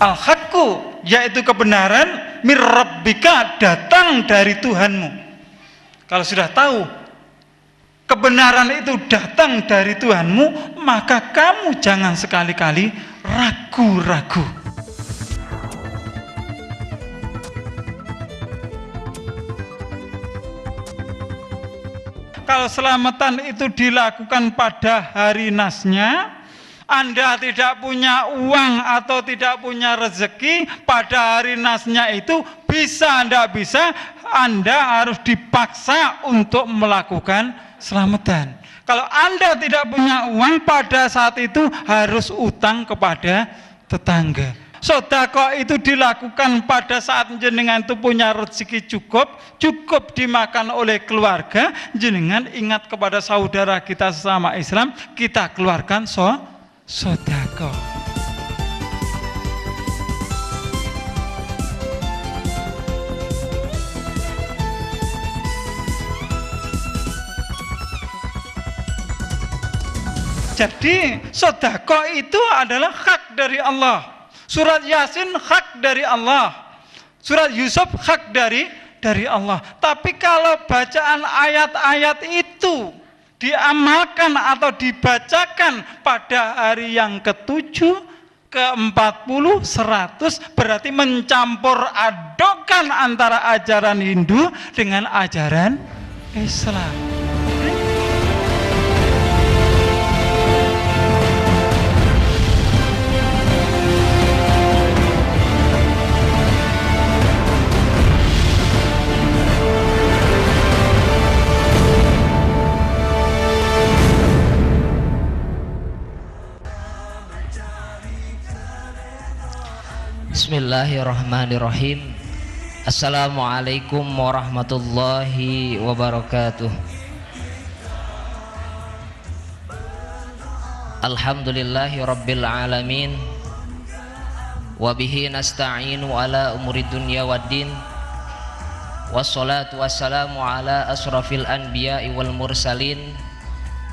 Al-haqqu yaitu kebenaran, mir rabbika datang dari Tuhanmu. Kalau sudah tahu kebenaran itu datang dari Tuhanmu, maka kamu jangan sekali-kali ragu-ragu. Kalau selamatan itu dilakukan pada hari nasnya, Anda tidak punya uang atau tidak punya rezeki pada hari nasnya itu, bisa tidak bisa, Anda harus dipaksa untuk melakukan selamatan. Kalau Anda tidak punya uang pada saat itu, harus utang kepada tetangga. Sedekah itu dilakukan pada saat jenengan itu punya rezeki cukup dimakan oleh keluarga, jenengan ingat kepada saudara kita sesama Islam, kita keluarkan sedekah. Jadi sedekah itu adalah hak dari Allah. Surat Yasin hak dari Allah. Surat Yusuf hak dari Allah. Tapi kalau bacaan ayat-ayat itu diamalkan atau dibacakan pada hari yang ke-7, ke-40, 100, berarti mencampur adukkan antara ajaran Hindu dengan ajaran Islam. Bismillahirrahmanirrahim. Assalamualaikum warahmatullahi wabarakatuh. Alhamdulillahi rabbil alamin. Wabihi nasta'inu ala umuri dunya waddin. Wassalatu wassalamu ala asrafil anbiya'i wal mursalin,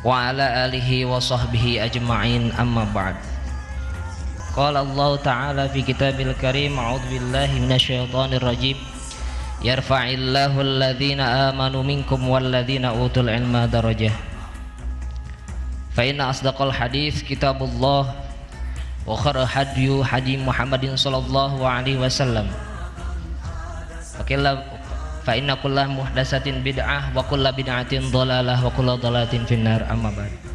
wa ala alihi wa sahbihi ajma'in, amma ba'd. Qala Allah Ta'ala fi kitabil karim, a'udzu billahi minasyaitonir rajim, yarfa'illahu alladhina amanu minkum walladhina utul ilma darajah. Fa inna asdaqal hadits kitabullah wa khairal hadyu hadi Muhammadin sallallahu alaihi wasallam. Fa inna kullah muhdatsatin bid'ah wa kullu bid'atin dhalalah wa kullu dhalalatin finnar, amma ba'd.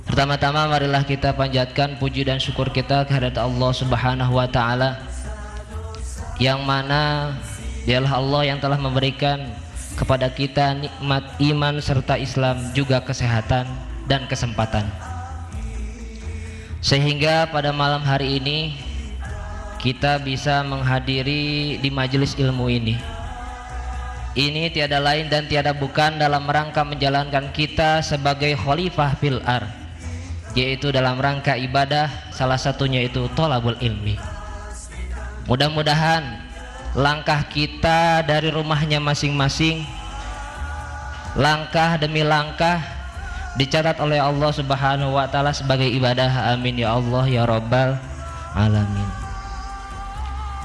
Pertama-tama marilah kita panjatkan puji dan syukur kita kehadirat Allah Subhanahu wa taala, yang mana dialah Allah yang telah memberikan kepada kita nikmat iman serta Islam, juga kesehatan dan kesempatan, sehingga pada malam hari ini kita bisa menghadiri di majelis ilmu ini. Ini tiada lain dan tiada bukan dalam rangka menjalankan kita sebagai khalifah fil ardh, yaitu dalam rangka ibadah, salah satunya itu thalabul ilmi. Mudah-mudahan langkah kita dari rumahnya masing-masing, langkah demi langkah, dicatat oleh Allah Subhanahu wa taala sebagai ibadah. Amin ya Allah ya rabbal alamin.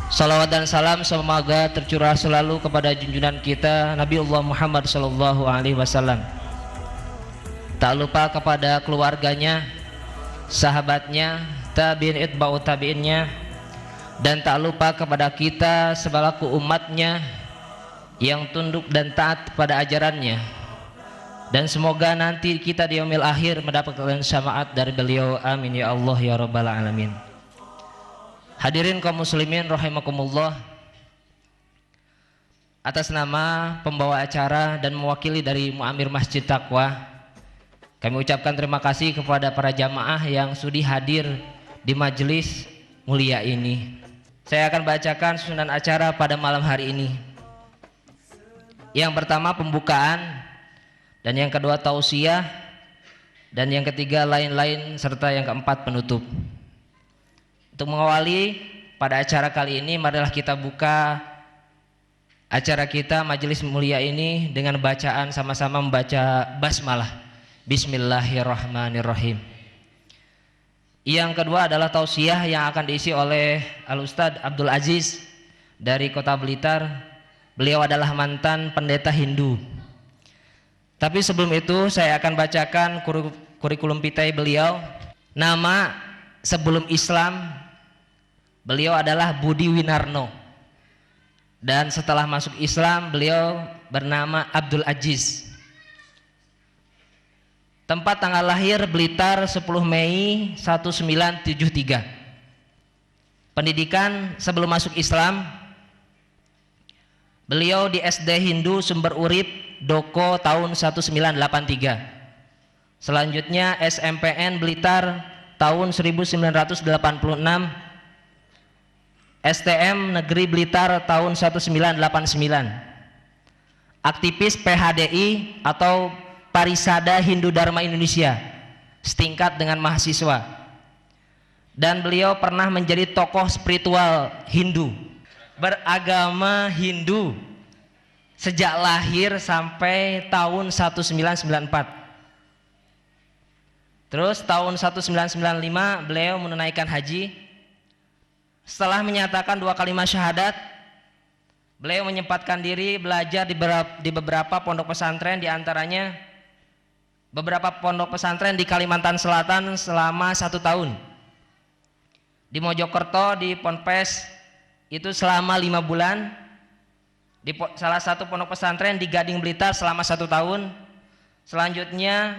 Salawat dan salam semoga tercurah selalu kepada junjungan kita Nabiullah Muhammad sallallahu alaihi wasallam. Tak lupa kepada keluarganya, sahabatnya, tabi'in itba'u tabi'innya, dan tak lupa kepada kita sebalaku umatnya yang tunduk dan taat pada ajarannya. Dan semoga nanti kita di yaumil akhir mendapatkan syafaat dari beliau. Amin ya Allah ya rabbal alamin. Hadirin kaum muslimin rahimakumullah, atas nama pembawa acara dan mewakili dari Muamir Masjid Taqwa, kami ucapkan terima kasih kepada para jamaah yang sudi hadir di majelis mulia ini. Saya akan bacakan susunan acara pada malam hari ini. Yang pertama pembukaan, dan yang kedua tausiah, dan yang ketiga lain-lain, serta yang keempat penutup. Untuk mengawali pada acara kali ini, marilah kita buka acara kita majelis mulia ini dengan bacaan, sama-sama membaca basmalah. Bismillahirrahmanirrahim. Yang kedua adalah tausiah yang akan diisi oleh Al-Ustadz Abdul Aziz dari Kota Blitar. Beliau adalah mantan pendeta Hindu. Tapi sebelum itu saya akan bacakan kurikulum vitae beliau. Nama sebelum Islam beliau adalah Budi Winarno. Dan setelah masuk Islam beliau bernama Abdul Aziz. Tempat tanggal lahir Blitar 10 Mei 1973. Pendidikan sebelum masuk Islam beliau di SD Hindu Sumber Urip Doko tahun 1983. Selanjutnya SMPN Blitar tahun 1986, STM Negeri Blitar tahun 1989. Aktivis PHDI atau Parisada Hindu Dharma Indonesia setingkat dengan mahasiswa. Dan beliau pernah menjadi tokoh spiritual Hindu, beragama Hindu sejak lahir sampai tahun 1994. Terus tahun 1995 beliau menunaikan haji. Setelah menyatakan 2 kalimat syahadat, beliau menyempatkan diri belajar di beberapa pondok pesantren, di antaranya beberapa pondok pesantren di Kalimantan Selatan selama 1 tahun. Di Mojokerto di Ponpes itu selama 5 bulan. Di salah satu pondok pesantren di Gading Blitar selama 1 tahun. Selanjutnya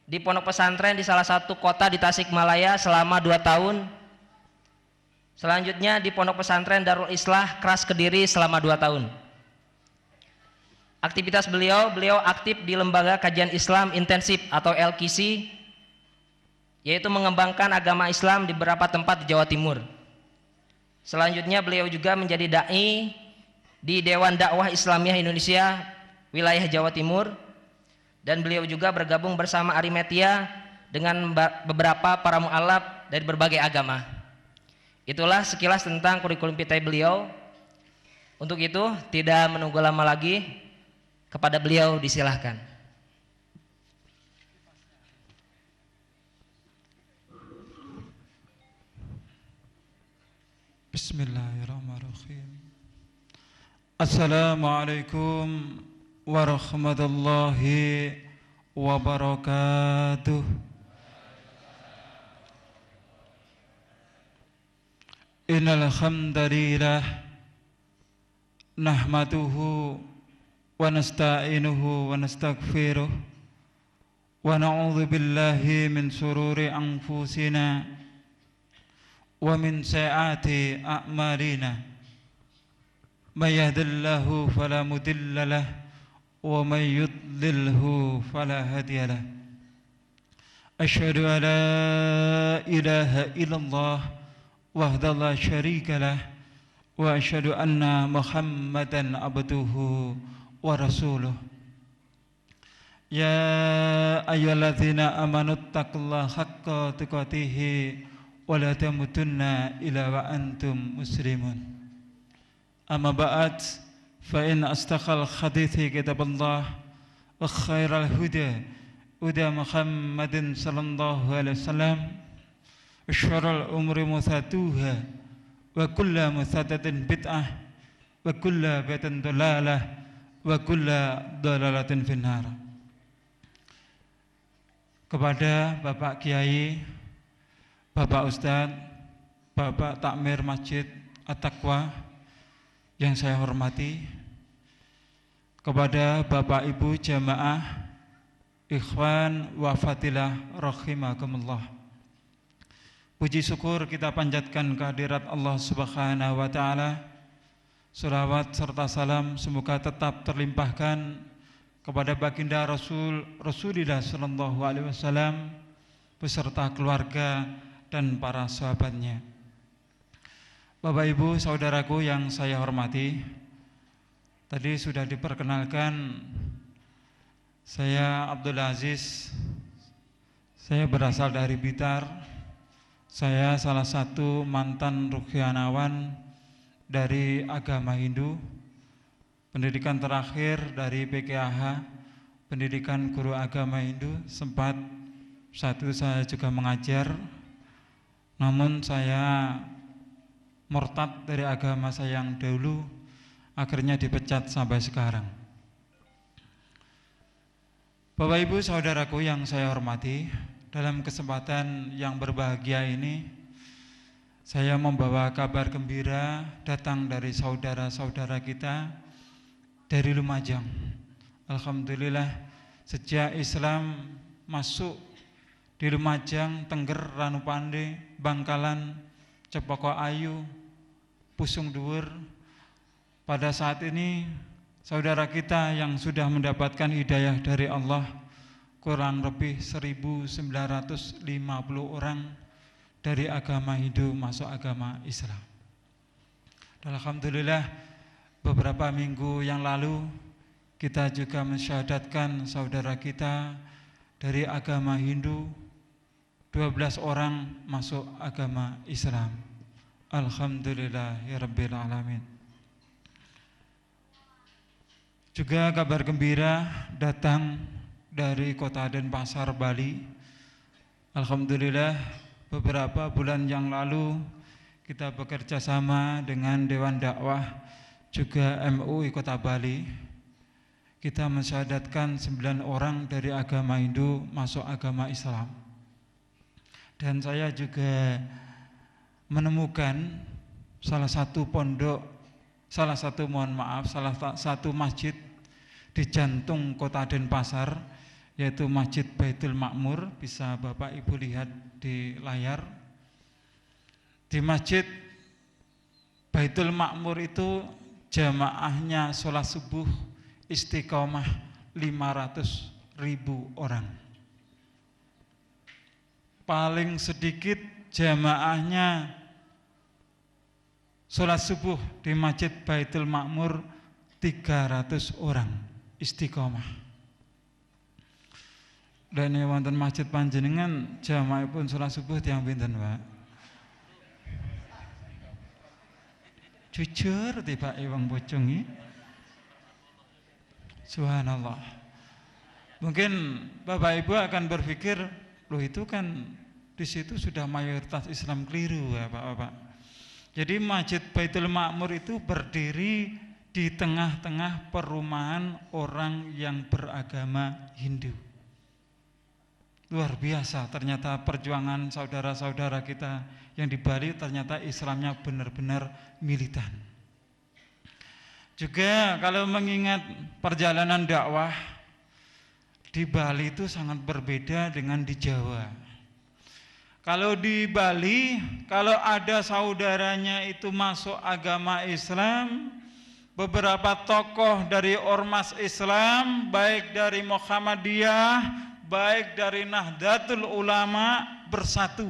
di pondok pesantren di salah satu kota di Tasikmalaya selama 2 tahun. Selanjutnya di pondok pesantren Darul Islah Kras Kediri selama 2 tahun. Aktivitas beliau aktif di Lembaga Kajian Islam Intensif atau LKISI, yaitu mengembangkan agama Islam di beberapa tempat di Jawa Timur. Selanjutnya beliau juga menjadi dai di Dewan Dakwah Islamiyah Indonesia wilayah Jawa Timur, dan beliau juga bergabung bersama Arimetia dengan beberapa para mu'alaf dari berbagai agama. Itulah sekilas tentang kurikulum vitae beliau. Untuk itu tidak menunggu lama lagi, kepada beliau disilahkan. Bismillahirrahmanirrahim. Assalamualaikum warahmatullahi wabarakatuh. Innal hamdalillah nahmaduhu wa nasta'inuhu wa nastaghfiruh wa na'udzu billahi min sururi anfusina wa min sayyiati a'malina. May yahdihillahu fala mudilla lahu wa may yudlilhu fala hadiya lahu. Asyhadu an la ilaha illallah wahdahu la syarika lahu wa asyhadu anna Muhammadan abduhu wa rasuluh. Ya ayyuhalladzina amanu taqullaha haqqa tuqatih wa la tamutunna illa wa antum muslimun. Amma ba'd, fa in astaqal hadithi kitaballah wa khairal huda huda Muhammadin sallallahu alaihi wasallam wa syarrul umuri muthatuha wa kullu muthatatin bid'ah wa kullu bid'atin dhalalah wa kulla dhalalatin finnar. Kepada Bapak Kiai, Bapak Ustadz, Bapak Takmir Masjid At-Taqwa yang saya hormati, kepada Bapak Ibu jamaah ikhwan wa fatilah rahimakumullah. Puji syukur kita panjatkan kehadirat Allah Subhanahu wa taala. Salawat serta salam semoga tetap terlimpahkan kepada baginda Rasulullah sallallahu alaihi wasallam beserta keluarga dan para sahabatnya. Bapak Ibu saudaraku yang saya hormati, tadi sudah diperkenalkan, saya Abdul Aziz, saya berasal dari Blitar. Saya salah satu mantan ruqyanawan dari agama Hindu, pendidikan terakhir dari PKH, pendidikan guru agama Hindu, sempat saat itu saya juga mengajar, namun saya murtad dari agama saya yang dahulu, akhirnya dipecat sampai sekarang. Bapak Ibu saudaraku yang saya hormati, dalam kesempatan yang berbahagia ini saya membawa kabar gembira datang dari saudara-saudara kita dari Lumajang. Alhamdulillah, sejak Islam masuk di Lumajang, Tengger, Ranupane, Bangkalan, Cepoko Ayu, Pusung Dhuwur, pada saat ini saudara kita yang sudah mendapatkan hidayah dari Allah kurang lebih 1950 orang dari agama Hindu masuk agama Islam. Dan alhamdulillah beberapa minggu yang lalu kita juga mensyahadatkan saudara kita dari agama Hindu 12 orang masuk agama Islam. Alhamdulillahirabbil alamin. Juga kabar gembira datang dari Kota Denpasar, Bali. Alhamdulillah beberapa bulan yang lalu kita bekerja sama dengan Dewan Dakwah juga MUI Kota Bali. Kita mensyahadatkan 9 orang dari agama Hindu masuk agama Islam. Dan saya juga menemukan salah satu masjid di jantung Kota Denpasar, yaitu Masjid Baitul Makmur. Bisa Bapak Ibu lihat di layar. Di Masjid Baitul Makmur itu jamaahnya sholat subuh istiqomah 500.000 orang. Paling sedikit jamaahnya sholat subuh di Masjid Baitul Makmur 300 orang istiqomah. Dan ini wonten masjid panjenengan jamaahipun sholat subuh tiyang pinten, Pak? Jujur tiba wong bojong iki. Subhanallah. Mungkin Bapak Ibu akan berpikir, loh itu kan di situ sudah mayoritas Islam, keliru ya Bapak. Jadi Masjid Baitul Makmur itu berdiri di tengah-tengah perumahan orang yang beragama Hindu. Luar biasa ternyata perjuangan saudara-saudara kita yang di Bali, ternyata Islamnya benar-benar militan. Juga kalau mengingat perjalanan dakwah di Bali itu sangat berbeda dengan di Jawa. Kalau di Bali, kalau ada saudaranya itu masuk agama Islam, beberapa tokoh dari ormas Islam, baik dari Muhammadiyah, baik dari Nahdlatul Ulama, bersatu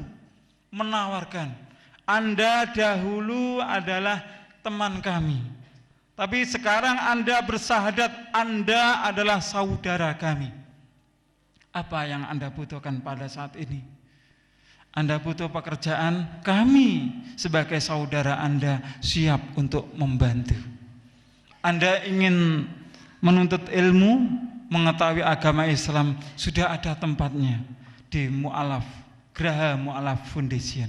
menawarkan, Anda dahulu adalah teman kami, tapi sekarang Anda bersahadat, Anda adalah saudara kami. Apa yang Anda butuhkan pada saat ini? Anda butuh pekerjaan, kami sebagai saudara Anda siap untuk membantu. Anda ingin menuntut ilmu, mengetahui agama Islam, sudah ada tempatnya di Mu'alaf, Graha Mu'alaf Foundation.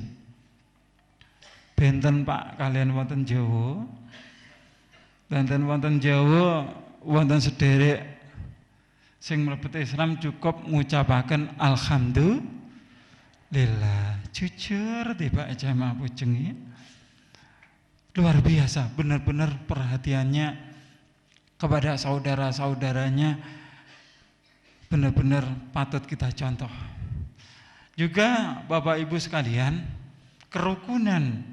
Benten Pak kalian wonten Jawa, benten wonten Jawa, wonten sederek sing mlebet Islam cukup ngucapaken alhamdulillah. Jujur tiba jamaah pujengi luar biasa, benar-benar perhatiannya kepada saudara-saudaranya benar-benar patut kita contoh. Juga Bapak Ibu sekalian, kerukunan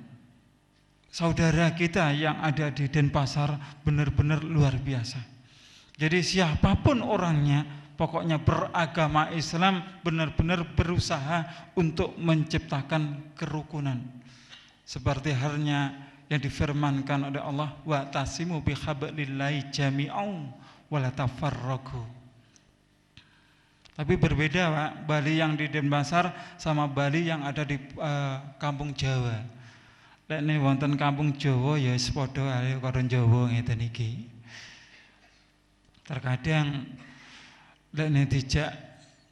saudara kita yang ada di Denpasar benar-benar luar biasa. Jadi siapapun orangnya, pokoknya beragama Islam, benar-benar berusaha untuk menciptakan kerukunan. Seperti halnya yang difirmankan oleh Allah, wa tasimu bihablillahi jami'an wa la tafarraqu. Tapi berbeda Pak, Bali yang di Denpasar sama Bali yang ada di kampung Jawa. Lek ne wonten kampung Jawa ya sepadha ae karo Jawa ngeten iki. Terkadang lek ne dijak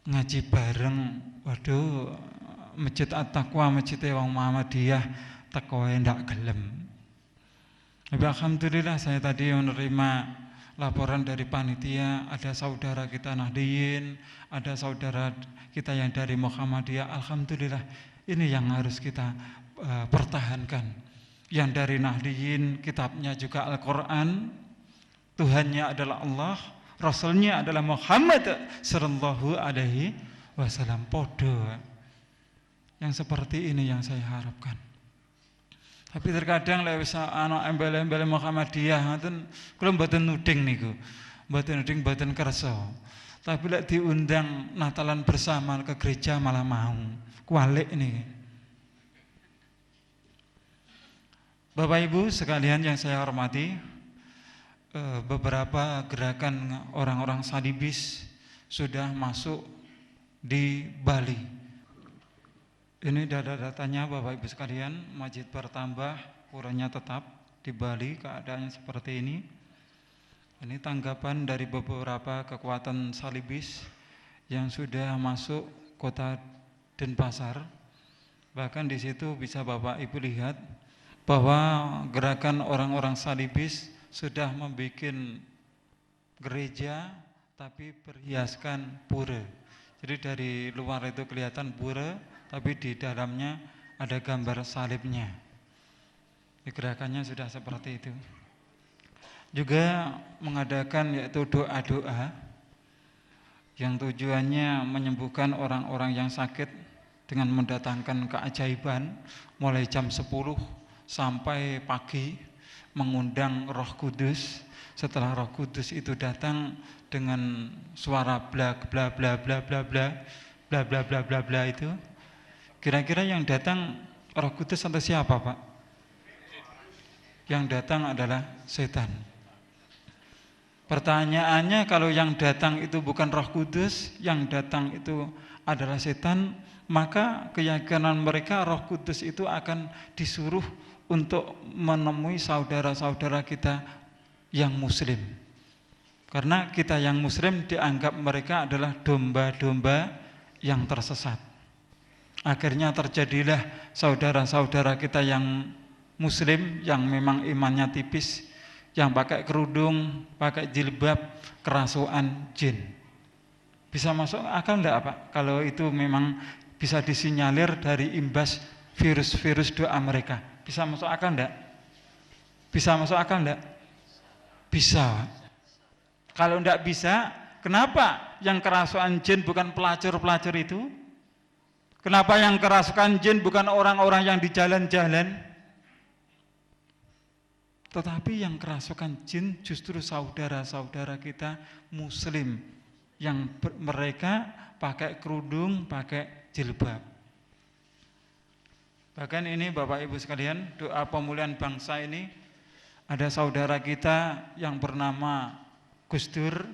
ngaji bareng, waduh, masjid At-Taqwa, masjid wong Muhammadiyah teko ndak gelem. Tapi alhamdulillah saya tadi menerima laporan dari panitia, ada saudara kita Nahdiyin, ada saudara kita yang dari Muhammadiyah. Alhamdulillah, ini yang harus kita pertahankan. Yang dari Nahdiyin, kitabnya juga Al-Quran, Tuhannya adalah Allah, Rasulnya adalah Muhammad sallallahu alaihi wasallam. Podo. Yang seperti ini yang saya harapkan. Tapi terkadang lek wis ana embel-embel Muhammadiyah ngoten kula mboten nuding niku. Mboten nuding, mboten kersa. Tapi lek diundang Natalan bersama ke gereja malah mau. Kualik niki. Bapak Ibu sekalian yang saya hormati, beberapa gerakan orang-orang salibis sudah masuk di Bali. Ini data-datanya Bapak Ibu sekalian, masjid bertambah, puranya tetap di Bali, keadaannya seperti ini. Ini tanggapan dari beberapa kekuatan salibis yang sudah masuk kota Denpasar. Bahkan di situ bisa Bapak Ibu lihat bahwa gerakan orang-orang salibis sudah membuat gereja tapi berhiaskan pura. Jadi dari luar itu kelihatan pura, tapi di dalamnya ada gambar salibnya. Gerakannya sudah seperti itu. Juga mengadakan yaitu doa-doa yang tujuannya menyembuhkan orang-orang yang sakit dengan mendatangkan keajaiban mulai jam 10 sampai pagi, mengundang Roh Kudus. Setelah Roh Kudus itu datang dengan suara bla bla bla bla bla bla bla bla bla bla bla itu, kira-kira yang datang Roh Kudus atau siapa, Pak? Yang datang adalah setan. Pertanyaannya, kalau yang datang itu bukan Roh Kudus, yang datang itu adalah setan, maka keyakinan mereka Roh Kudus itu akan disuruh untuk menemui saudara-saudara kita yang muslim. Karena kita yang muslim dianggap mereka adalah domba-domba yang tersesat. Akhirnya terjadilah saudara-saudara kita yang muslim yang memang imannya tipis, yang pakai kerudung, pakai jilbab, kerasukan jin. Bisa masuk akal enggak, Pak? Kalau itu memang bisa disinyalir dari imbas virus-virus doa mereka. Bisa masuk akal enggak? Bisa masuk akal enggak? Bisa, Pak. Kalau enggak bisa, kenapa yang kerasukan jin bukan pelacur-pelacur itu? Kenapa yang kerasukan jin bukan orang-orang yang di jalan-jalan? Tetapi yang kerasukan jin justru saudara-saudara kita muslim yang mereka pakai kerudung, pakai jilbab. Bahkan ini Bapak Ibu sekalian, doa pemulihan bangsa ini ada saudara kita yang bernama Gus Dur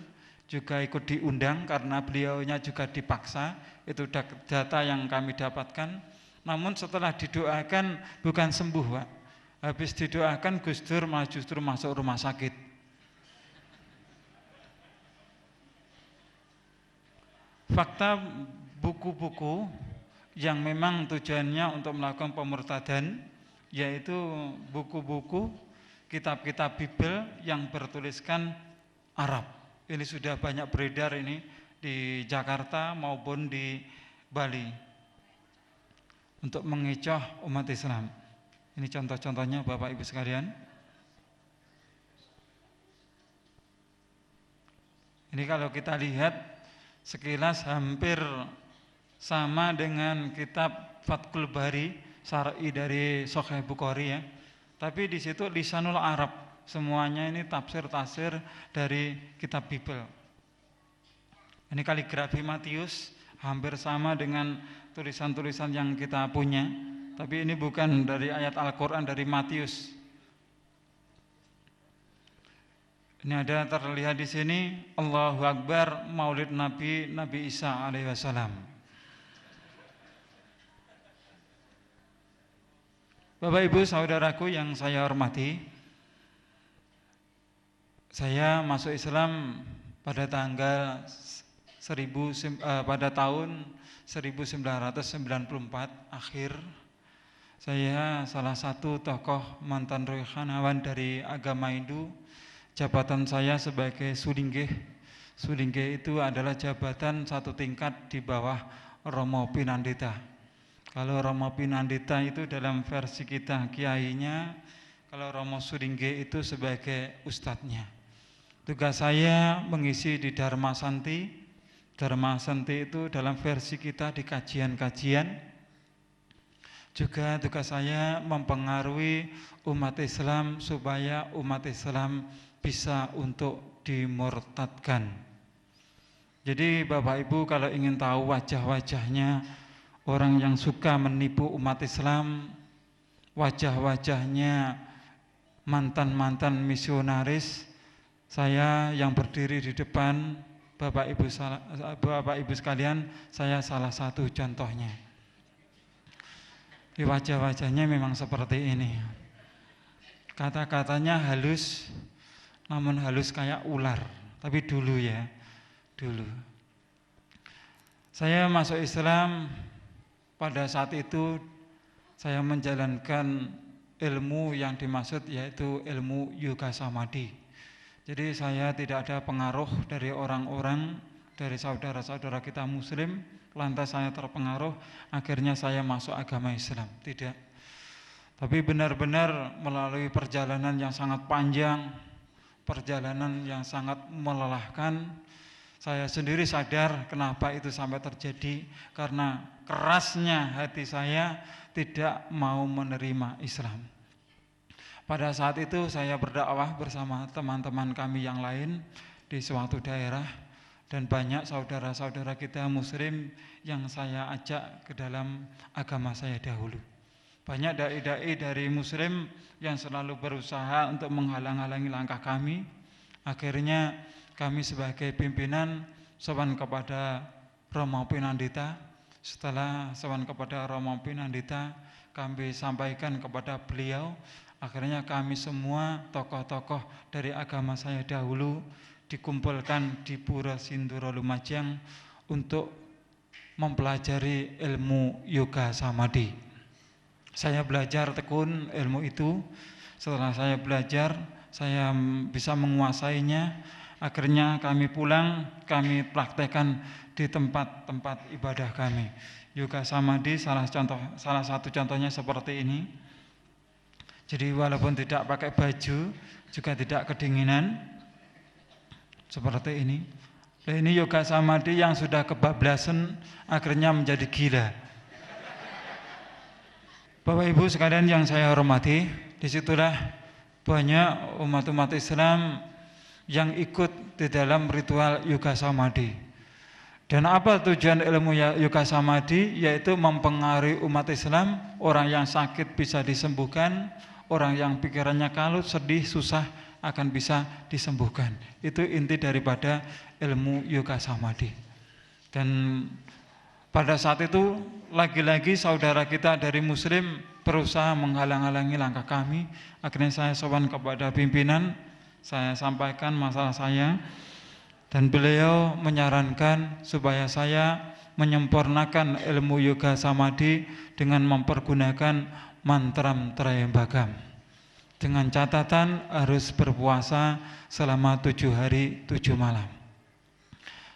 juga ikut diundang karena beliaunya juga dipaksa. Itu data yang kami dapatkan. Namun setelah didoakan bukan sembuh, Pak. Habis didoakan Gus Dur malah justru masuk rumah sakit. Fakta buku-buku yang memang tujuannya untuk melakukan pemurtadan, yaitu buku-buku kitab-kitab Bible yang bertuliskan Arab. Ini sudah banyak beredar ini di Jakarta maupun di Bali untuk mengecoh umat Islam. Ini contoh-contohnya Bapak Ibu sekalian. Ini kalau kita lihat sekilas hampir sama dengan kitab Fathul Bari Syar'i dari Sahih Bukhari ya. Tapi di situ lisanul Arab. Semuanya ini tafsir-tafsir dari kitab Bible. Ini kaligrafi Matius hampir sama dengan tulisan-tulisan yang kita punya. Tapi ini bukan dari ayat Al-Quran, dari Matius. Ini ada terlihat di sini Allahu Akbar Maulid Nabi Isa alaihi wasallam. Bapak Ibu saudaraku yang saya hormati, saya masuk Islam pada tanggal 1 pada tahun 1994 akhir, saya salah satu tokoh mantan rohaniawan dari agama Hindu. Jabatan saya sebagai Sudinggeh. Sudinggeh itu adalah jabatan satu tingkat di bawah Romo Pinandita. Kalau Romo Pinandita itu dalam versi kita kiainya, kalau Romo Sudinggeh itu sebagai ustadznya. Tugas saya mengisi di Dharma Santi. Dharma Santi itu dalam versi kita di kajian-kajian. Juga tugas saya mempengaruhi umat Islam supaya umat Islam bisa untuk dimurtadkan. Jadi Bapak Ibu kalau ingin tahu wajah-wajahnya orang yang suka menipu umat Islam, wajah-wajahnya mantan-mantan misionaris, saya yang berdiri di depan Bapak Ibu sekalian, saya salah satu contohnya. Di wajah-wajahnya memang seperti ini. Kata-katanya halus, namun halus kayak ular. Tapi dulu ya, dulu. Saya masuk Islam pada saat itu saya menjalankan ilmu yang dimaksud yaitu ilmu Yoga Samadhi. Jadi saya tidak ada pengaruh dari orang-orang, dari saudara-saudara kita Muslim, lantas saya terpengaruh, akhirnya saya masuk agama Islam. Tidak. Tapi benar-benar melalui perjalanan yang sangat panjang, perjalanan yang sangat melelahkan, saya sendiri sadar kenapa itu sampai terjadi, karena kerasnya hati saya tidak mau menerima Islam. Pada saat itu saya berdakwah bersama teman-teman kami yang lain di suatu daerah, dan banyak saudara-saudara kita Muslim yang saya ajak ke dalam agama saya dahulu. Banyak dai-dai dari Muslim yang selalu berusaha untuk menghalang-halangi langkah kami. Akhirnya kami sebagai pimpinan sowan kepada Romo Pinandita. Setelah sowan kepada Romo Pinandita, kami sampaikan kepada beliau. Akhirnya kami semua tokoh-tokoh dari agama saya dahulu dikumpulkan di Pura Sindoro Lumajang untuk mempelajari ilmu Yoga Samadhi. Saya belajar tekun ilmu itu. Setelah saya belajar, saya bisa menguasainya. Akhirnya kami pulang, kami praktekkan di tempat-tempat ibadah kami. Yoga Samadhi salah satu contohnya seperti ini. Jadi walaupun tidak pakai baju, juga tidak kedinginan, seperti ini. Ini Yoga Samadhi yang sudah kebablasan, akhirnya menjadi gila. Bapak Ibu sekalian yang saya hormati, disitulah banyak umat-umat Islam yang ikut di dalam ritual Yoga Samadhi. Dan apa tujuan ilmu Yoga Samadhi? Yaitu mempengaruhi umat Islam, orang yang sakit bisa disembuhkan, orang yang pikirannya kalut, sedih, susah akan bisa disembuhkan. Itu inti daripada ilmu Yoga Samadhi. Dan pada saat itu lagi-lagi saudara kita dari Muslim berusaha menghalang-halangi langkah kami. Akhirnya saya sowan kepada pimpinan, saya sampaikan masalah saya, dan beliau menyarankan supaya saya menyempurnakan ilmu Yoga Samadhi dengan mempergunakan mantram Trayambakam. Dengan catatan harus berpuasa selama 7 hari 7 malam.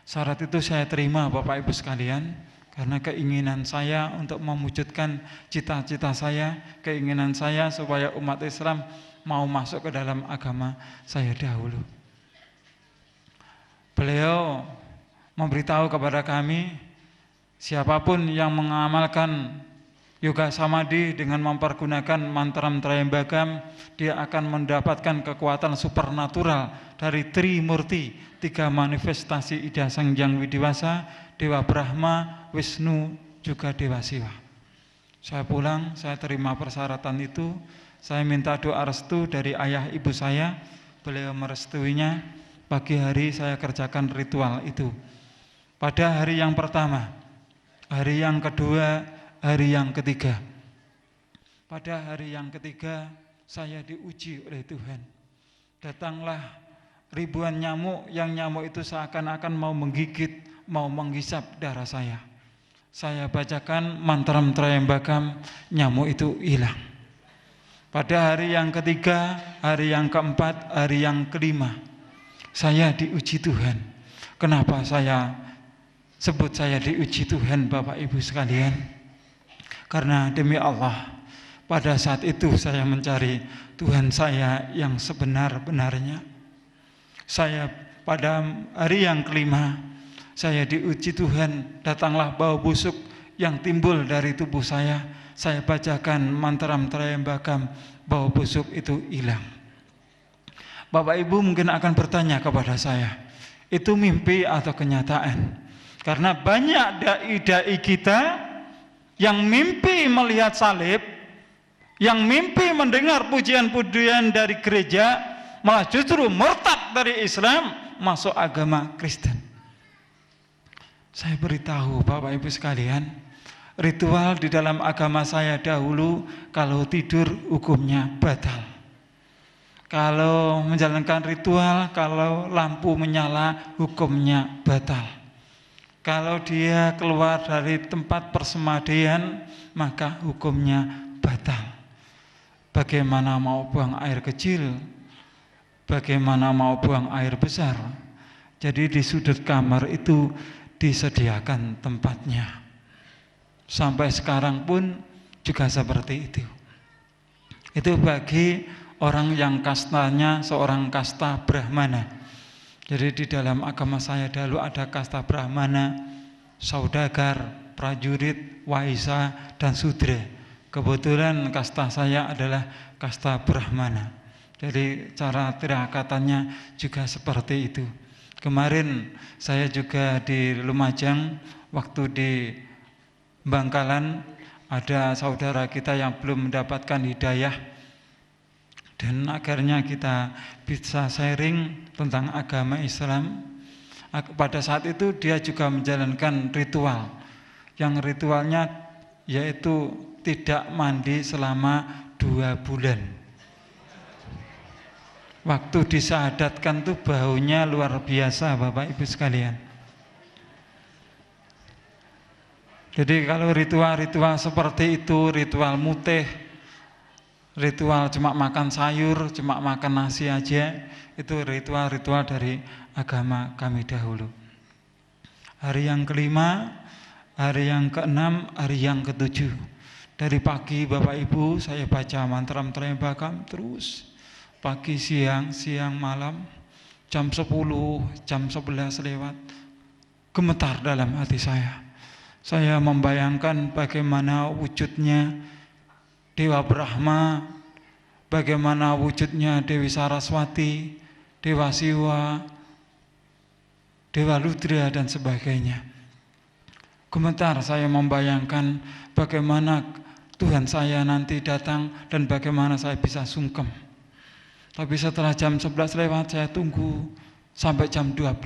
Syarat itu saya terima Bapak Ibu sekalian, karena keinginan saya untuk mewujudkan cita-cita saya, keinginan saya supaya umat Islam mau masuk ke dalam agama saya dahulu. Beliau memberitahu kepada kami, siapapun yang mengamalkan Yoga Samadhi dengan mempergunakan mantram Trayambakam, dia akan mendapatkan kekuatan supernatural dari Trimurti, 3 manifestasi Ida Sangjang Widiwasa, Dewa Brahma, Wisnu, juga Dewa Siwa. Saya pulang, saya terima persyaratan itu, saya minta doa restu dari ayah ibu saya, beliau merestuinya. Pagi hari saya kerjakan ritual itu. Pada hari yang pertama, hari yang kedua, hari yang ketiga. Pada hari yang ketiga saya diuji oleh Tuhan. Datanglah ribuan nyamuk, yang nyamuk itu seakan-akan mau menggigit, mau menghisap darah saya. Saya bacakan mantram Trayambakam, nyamuk itu hilang. Pada hari yang ketiga, hari yang keempat, hari yang kelima, saya diuji Tuhan. Kenapa saya sebut saya diuji Tuhan, Bapak Ibu sekalian? Karena demi Allah, pada saat itu saya mencari Tuhan saya yang sebenar-benarnya. Saya pada hari yang kelima, saya diuji Tuhan, datanglah bau busuk yang timbul dari tubuh saya. Saya bacakan mantram Trayambakam, bau busuk itu hilang. Bapak Ibu mungkin akan bertanya kepada saya, itu mimpi atau kenyataan? Karena banyak dai-dai kita yang mimpi melihat salib, yang mimpi mendengar pujian-pujian dari gereja, malah justru murtad dari Islam, masuk agama Kristen. Saya beritahu Bapak Ibu sekalian, ritual di dalam agama saya dahulu, kalau tidur hukumnya batal. Kalau menjalankan ritual, kalau lampu menyala hukumnya batal. Kalau dia keluar dari tempat persemadian, maka hukumnya batal. Bagaimana mau buang air kecil, bagaimana mau buang air besar. Jadi di sudut kamar itu disediakan tempatnya. Sampai sekarang pun juga seperti itu. Itu bagi orang yang kastanya seorang kasta Brahmana. Jadi di dalam agama saya dahulu ada kasta Brahmana, saudagar, prajurit, waisa, dan sudra. Kebetulan kasta saya adalah kasta Brahmana. Jadi cara tirakatannya juga seperti itu. Kemarin saya juga di Lumajang, waktu di Bangkalan, ada saudara kita yang belum mendapatkan hidayah, dan akhirnya kita bisa sharing tentang agama Islam. Pada saat itu dia juga menjalankan ritual, yang ritualnya yaitu tidak mandi selama 2 bulan. Waktu disahadatkan tuh baunya luar biasa Bapak Ibu sekalian. Jadi kalau ritual-ritual seperti itu, ritual mutih, ritual cuma makan sayur, cuma makan nasi aja, itu ritual-ritual dari agama kami dahulu. Hari yang kelima, hari yang keenam, hari yang ketujuh, dari pagi Bapak Ibu saya baca mantram Trayambakam terus. Pagi, siang, malam, jam 10, jam 11 lewat, gemetar dalam hati saya. Saya membayangkan bagaimana wujudnya Dewa Brahma, bagaimana wujudnya Dewi Saraswati, Dewa Siwa, Dewa Rudra, dan sebagainya. Gemetar saya membayangkan bagaimana Tuhan saya nanti datang dan bagaimana saya bisa sungkem. Tapi setelah jam 11 lewat saya tunggu sampai jam 12.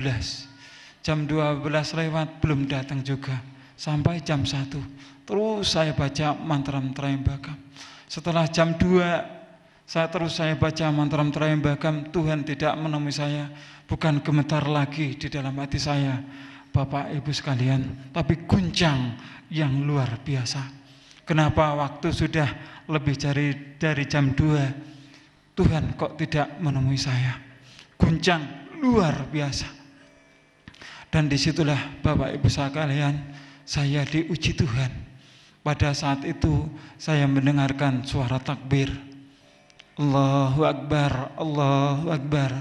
Jam 12 lewat belum datang juga. Sampai jam 1. Terus saya baca mantram Trayambakam. Setelah jam 2 saya baca mantram Trayambakam, Tuhan tidak menemui saya. Bukan gemetar lagi di dalam hati saya, Bapak Ibu sekalian, tapi guncang yang luar biasa. Kenapa waktu sudah lebih dari jam 2 Tuhan kok tidak menemui saya? Guncang luar biasa. Dan disitulah Bapak Ibu sekalian, saya diuji Tuhan. Pada saat itu saya mendengarkan suara takbir, Allahu Akbar, Allahu Akbar,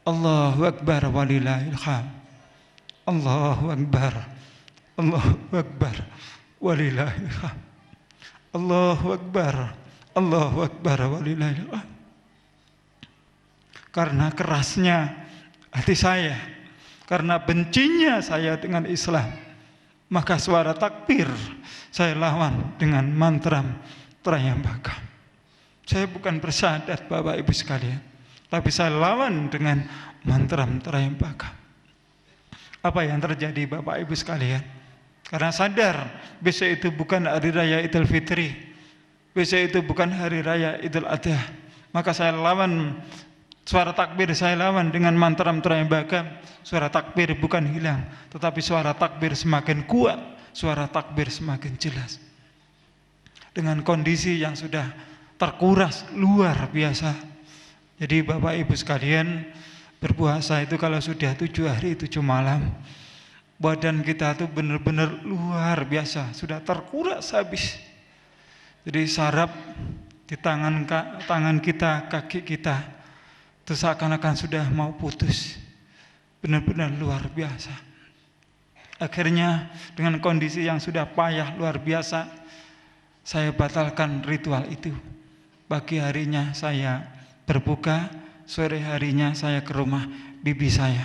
Allahu Akbar walillahil hamd, Allahu Akbar, Allahu Akbar walillahil hamd, Allahu Akbar, Allahu Akbar walillahil hamd. Karena kerasnya hati saya, karena bencinya saya dengan Islam, maka suara takbir saya lawan dengan mantram Trayambakam. Saya bukan bersyahadat Bapak Ibu sekalian, tapi saya lawan dengan mantram Trayambakam. Apa yang terjadi Bapak Ibu sekalian? Karena sadar besok itu bukan hari raya Idul Fitri, besok itu bukan hari raya Idul Adha, maka saya lawan Suara takbir saya lawan dengan mantra-mantra yang bagam. Suara takbir bukan hilang, tetapi suara takbir semakin kuat, suara takbir semakin jelas. Dengan kondisi yang sudah terkuras luar biasa. Jadi Bapak Ibu sekalian, berpuasa itu kalau sudah 7 hari 7 malam, badan kita tuh benar-benar luar biasa, sudah terkuras habis. Jadi saraf di tangan kita, kaki kita, itu seakan-akan sudah mau putus. Benar-benar luar biasa. Akhirnya dengan kondisi yang sudah payah luar biasa, saya batalkan ritual itu. Pagi harinya saya berbuka, sore harinya saya ke rumah bibi saya.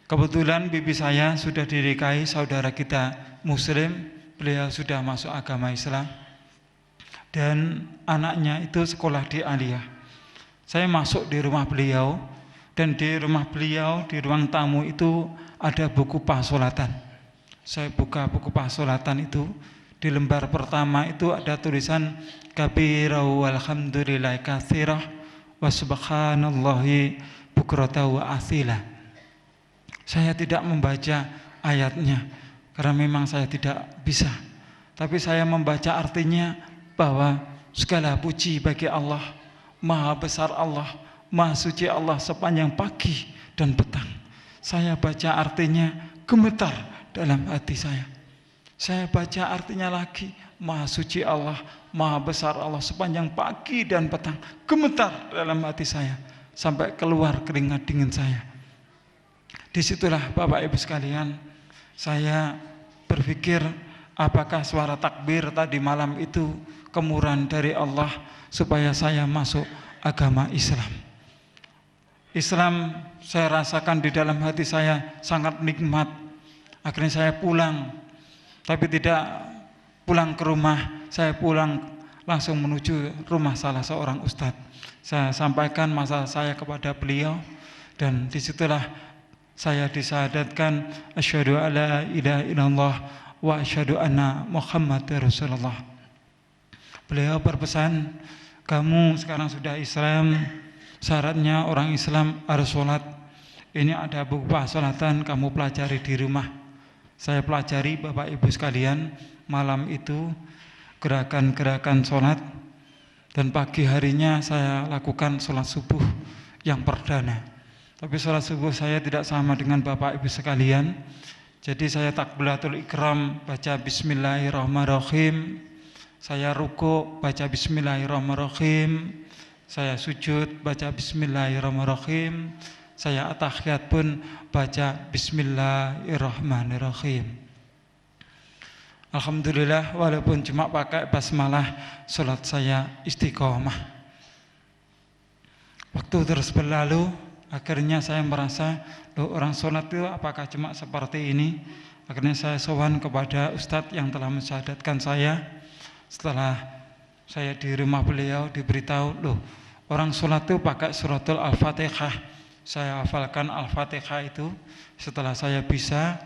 Kebetulan bibi saya sudah dinikahi saudara kita muslim, beliau sudah masuk agama Islam. Dan anaknya itu sekolah di Aliyah. Saya masuk di rumah beliau, dan di rumah beliau, di ruang tamu itu ada buku pasolatan. Saya buka buku pasolatan itu, di lembar pertama itu ada tulisan kabirau walhamdulillahi katsirah wa subhanallahi bukratan wa asila. Saya tidak membaca ayatnya karena memang saya tidak bisa, tapi saya membaca artinya bahwa segala puji bagi Allah, Maha besar Allah, Maha suci Allah sepanjang pagi dan petang. Saya baca artinya, gemetar dalam hati saya. Saya baca artinya lagi, Maha suci Allah, Maha besar Allah sepanjang pagi dan petang. Gemetar dalam hati saya, sampai keluar keringat dingin saya. Disitulah Bapak Ibu sekalian, saya berpikir, apakah suara takbir tadi malam itu kemurahan dari Allah supaya saya masuk agama Islam. Islam saya rasakan di dalam hati saya sangat nikmat. Akhirnya saya pulang, tapi tidak pulang ke rumah, saya pulang langsung menuju rumah salah seorang ustadz. Saya sampaikan masalah saya kepada beliau, dan disitulah saya disyahadatkan asyhadu alla ilaha illallah wa asyhadu anna Muhammadar Rasulullah. Beliau berpesan, kamu sekarang sudah Islam, syaratnya orang Islam harus sholat. Ini ada buku pasolatan, kamu pelajari di rumah. Saya pelajari Bapak Ibu sekalian, malam itu gerakan-gerakan sholat, dan pagi harinya saya lakukan sholat subuh yang perdana. Tapi sholat subuh saya tidak sama dengan Bapak Ibu sekalian. Jadi saya takbiratul ikram, baca bismillahirrahmanirrahim. Saya ruku, baca bismillahirrahmanirrahim. Saya sujud, baca bismillahirrahmanirrahim. Saya at-tahiyat pun baca bismillahirrahmanirrahim. Alhamdulillah, walaupun cuma pakai basmalah, sholat saya istiqomah. Waktu terus berlalu, akhirnya saya merasa, loh, orang sholat itu apakah cuma seperti ini? Akhirnya saya sowan kepada ustadz yang telah mensyahadatkan saya. Setelah saya di rumah beliau diberitahu, loh, orang sholat itu pakai suratul Al-Fatihah. Saya hafalkan Al-Fatihah itu. Setelah saya bisa,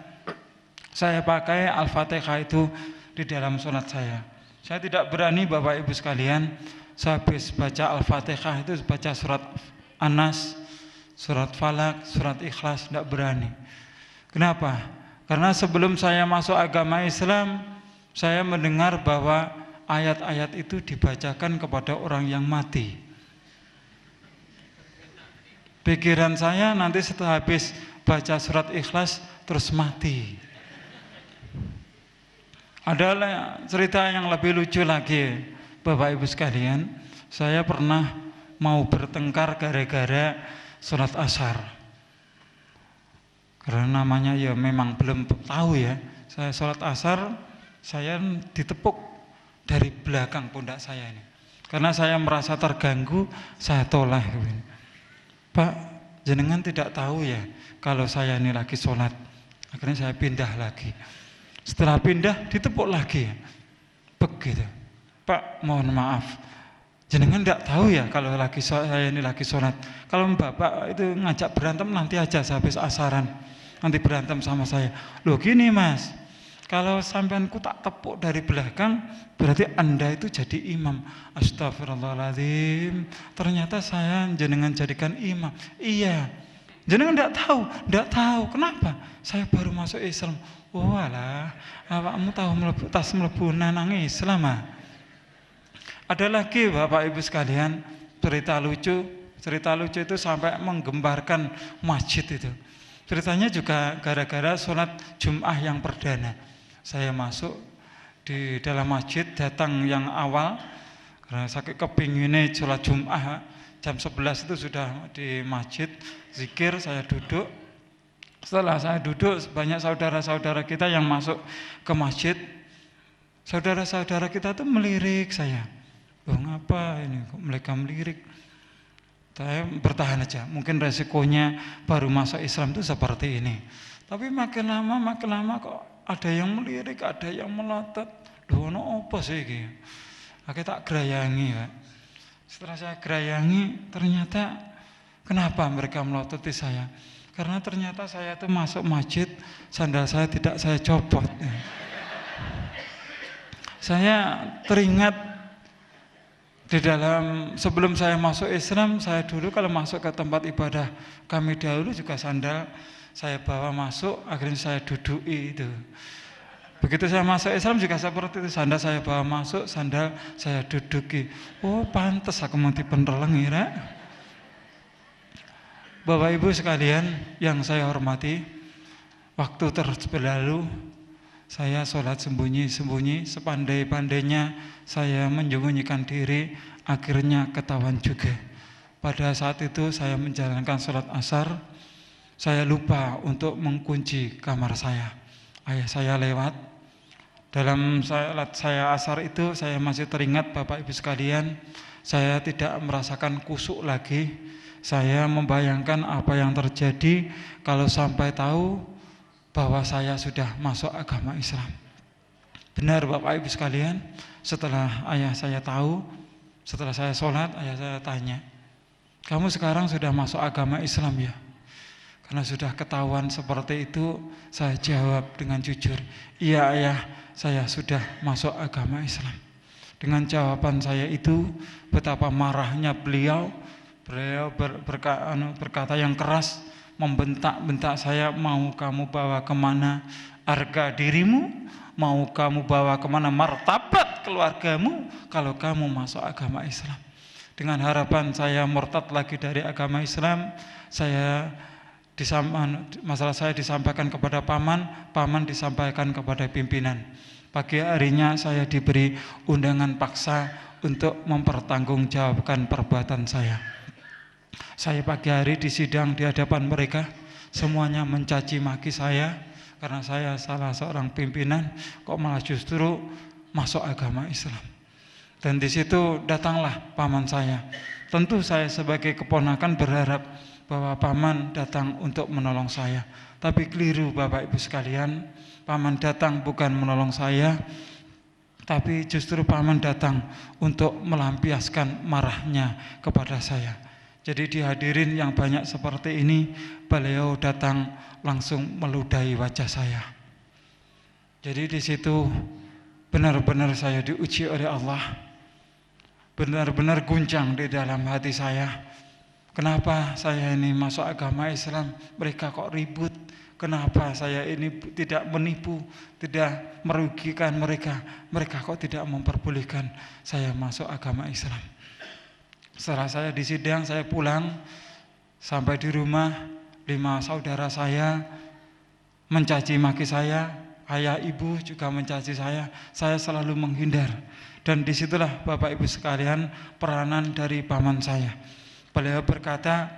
saya pakai Al-Fatihah itu di dalam sholat saya. Saya tidak berani Bapak Ibu sekalian, saya habis baca Al-Fatihah itu baca surat An-Nas, surat Falak, surat Ikhlas, tidak berani. Kenapa? Karena sebelum saya masuk agama Islam, saya mendengar bahwa ayat-ayat itu dibacakan kepada orang yang mati. Pikiran saya nanti setelah habis baca surat Ikhlas terus mati. Ada cerita yang lebih lucu lagi, Bapak Ibu sekalian. Saya pernah mau bertengkar gara-gara sholat asar. Karena namanya ya memang belum tahu ya. Saya sholat asar, saya ditepuk dari belakang pundak saya ini. Karena saya merasa terganggu, saya tolak. Pak, jenengan tidak tahu ya kalau saya ini lagi sholat. Akhirnya saya pindah lagi. Setelah pindah, ditepuk lagi. Begitu. Pak, mohon maaf, jenengan tidak tahu ya kalau saya ini lagi sholat. Kalau Bapak itu ngajak berantem, nanti aja habis asaran, nanti berantem sama saya. Loh gini Mas, Kalau sampeanku tak tepuk dari belakang, berarti Anda itu jadi imam. Astagfirullahaladzim. Ternyata saya jenengan jadikan imam. Iya. Jenengan enggak tahu. Kenapa? Saya baru masuk Islam. Oh alah, awakmu tahu mlebu nang Islam ah. Ada lagi Bapak Ibu sekalian, cerita lucu itu sampai menggembarkan masjid itu. Ceritanya juga gara-gara sholat Jum'ah yang perdana. Saya masuk di dalam masjid, datang yang awal karena sakit kepinginnya sholat Jum'ah. Jam 11 itu sudah di masjid zikir, saya duduk. Setelah saya duduk, banyak saudara-saudara kita yang masuk ke masjid. Saudara-saudara kita tuh melirik saya. Loh ngapa ini kok mereka melirik? Saya bertahan aja, mungkin resikonya baru masuk Islam itu seperti ini. Tapi makin lama kok ada yang melirik, ada yang melotot. Loh ono apa sih iki? Aku tak gerayangi, Pak. Setelah saya gerayangi, ternyata kenapa mereka melototi saya? Karena ternyata saya tuh masuk masjid, sandal saya tidak saya copot. Saya teringat di dalam sebelum saya masuk Islam, saya dulu kalau masuk ke tempat ibadah kami dahulu juga sandal saya bawa masuk, akhirnya saya duduki itu. Begitu saya masuk Islam juga seperti itu, sandal saya bawa masuk, sandal saya duduki. Oh pantes aku mau dipenelengi, Rek. Bapak Ibu sekalian yang saya hormati, waktu terus berlalu, saya sholat sembunyi-sembunyi, sepandai-pandainya saya menyembunyikan diri, akhirnya ketahuan juga. Pada saat itu saya menjalankan sholat asar, saya lupa untuk mengunci kamar saya. Ayah saya lewat, dalam sholat saya asar itu saya masih teringat Bapak Ibu sekalian, saya tidak merasakan kusuk lagi. Saya membayangkan apa yang terjadi kalau sampai tahu bahwa saya sudah masuk agama Islam. Benar Bapak Ibu sekalian, setelah ayah saya tahu, setelah saya sholat, ayah saya tanya, kamu sekarang sudah masuk agama Islam ya? Karena sudah ketahuan seperti itu, saya jawab dengan jujur, iya ayah, saya sudah masuk agama Islam. Dengan jawaban saya itu, betapa marahnya beliau berkata yang keras, membentak-bentak saya, mau kamu bawa kemana harga dirimu, mau kamu bawa kemana martabat keluargamu kalau kamu masuk agama Islam. Dengan harapan saya murtad lagi dari agama Islam, masalah saya disampaikan kepada paman disampaikan kepada pimpinan. Pagi harinya saya diberi undangan paksa untuk mempertanggungjawabkan perbuatan saya. Saya pagi hari di sidang di hadapan mereka, semuanya mencaci maki saya karena saya salah seorang pimpinan kok malah justru masuk agama Islam. Dan di situ datanglah paman saya. Tentu saya sebagai keponakan berharap bahwa paman datang untuk menolong saya. Tapi keliru Bapak Ibu sekalian, paman datang bukan menolong saya, tapi justru paman datang untuk melampiaskan marahnya kepada saya. Jadi dihadirin yang banyak seperti ini, beliau datang langsung meludahi wajah saya. Jadi di situ benar-benar saya diuji oleh Allah. Benar-benar guncang di dalam hati saya. Kenapa saya ini masuk agama Islam, mereka kok ribut? Kenapa saya ini tidak menipu, tidak merugikan mereka? Mereka kok tidak memperbolehkan saya masuk agama Islam? Setelah saya di sidang, saya pulang, sampai di rumah, 5 saudara saya mencaci maki saya, ayah ibu juga mencaci saya selalu menghindar. Dan disitulah Bapak Ibu sekalian peranan dari paman saya. Beliau berkata,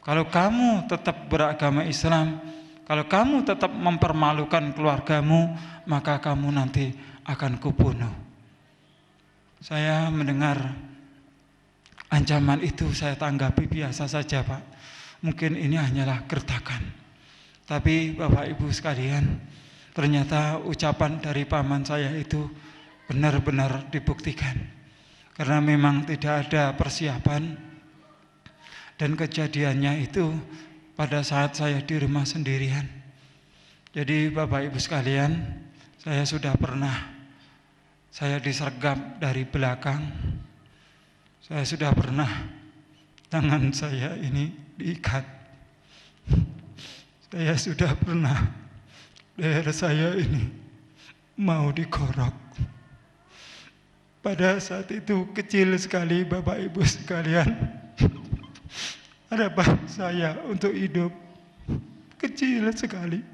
kalau kamu tetap beragama Islam, kalau kamu tetap mempermalukan keluargamu, maka kamu nanti akan kubunuh. Saya mendengar ancaman itu, saya tanggapi biasa saja Pak. Mungkin ini hanyalah gertakan. Tapi Bapak Ibu sekalian, ternyata ucapan dari paman saya itu benar-benar dibuktikan. Karena memang tidak ada persiapan. Dan kejadiannya itu pada saat saya di rumah sendirian. Jadi Bapak Ibu sekalian, Saya sudah pernah saya disergap dari belakang. Saya sudah pernah tangan saya ini diikat. Saya sudah pernah leher saya ini mau dikorok. Pada saat itu kecil sekali Bapak Ibu sekalian. Harapan saya untuk hidup kecil sekali.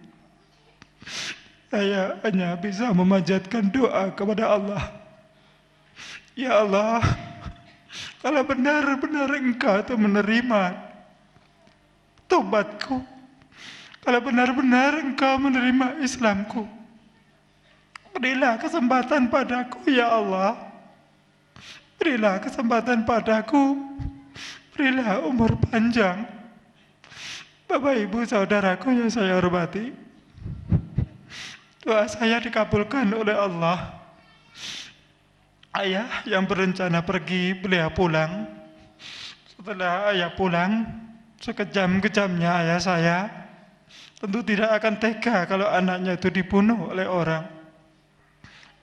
Saya hanya bisa memanjatkan doa kepada Allah. Ya Allah, kalau benar-benar Engkau itu menerima tobatku, kalau benar-benar Engkau menerima Islamku, berilah kesempatan padaku ya Allah. Berilah kesempatan padaku. Berilah umur panjang. Bapak Ibu saudaraku yang saya hormati, doa saya dikabulkan oleh Allah. Ayah yang berencana pergi, beliau pulang. Setelah ayah pulang, sekejam-kejamnya ayah saya tentu tidak akan tega kalau anaknya itu dibunuh oleh orang.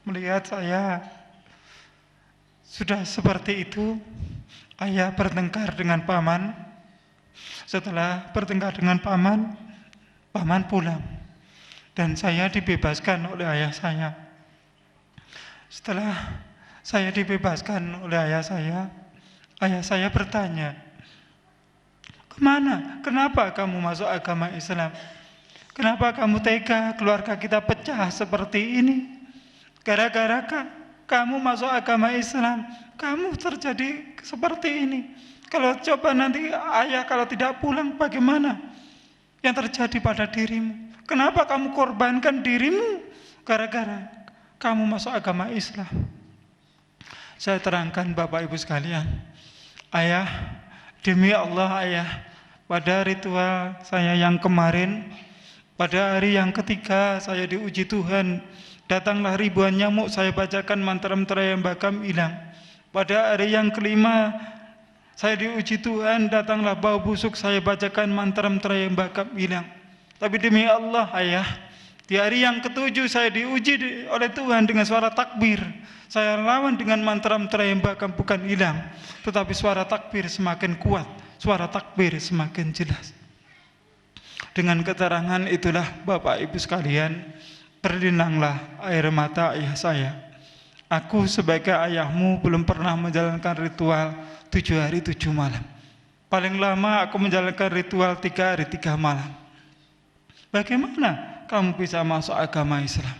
Melihat saya sudah seperti itu, ayah bertengkar dengan paman. Setelah bertengkar dengan paman, paman pulang. Dan saya dibebaskan oleh ayah saya. Setelah saya dibebaskan oleh ayah saya bertanya, "Kemana? Kenapa kamu masuk agama Islam? Kenapa kamu tega keluarga kita pecah seperti ini? Gara-gara kamu masuk agama Islam, kamu terjadi seperti ini. Kalau coba nanti ayah kalau tidak pulang, bagaimana yang terjadi pada dirimu? Kenapa kamu korbankan dirimu gara-gara kamu masuk agama Islam?" Saya terangkan Bapak Ibu sekalian, ayah, demi Allah ayah, pada ritual saya yang kemarin, pada hari yang ketiga saya diuji Tuhan, datanglah ribuan nyamuk, saya bacakan mantra-mantra yang bakam hilang. Pada hari yang kelima, saya diuji Tuhan, datanglah bau busuk, saya bacakan mantra-mantra yang bakam hilang. Tapi demi Allah ayah, di hari yang ketujuh saya diuji oleh Tuhan dengan suara takbir. Saya lawan dengan mantra-mantra yang bakam bukan hilang, tetapi suara takbir semakin kuat, suara takbir semakin jelas. Dengan keterangan itulah Bapak Ibu sekalian, berlinanglah air mata ayah saya. Aku sebagai ayahmu belum pernah menjalankan ritual 7 hari 7 malam. Paling lama aku menjalankan ritual 3 hari 3 malam. Bagaimana kamu bisa masuk agama Islam?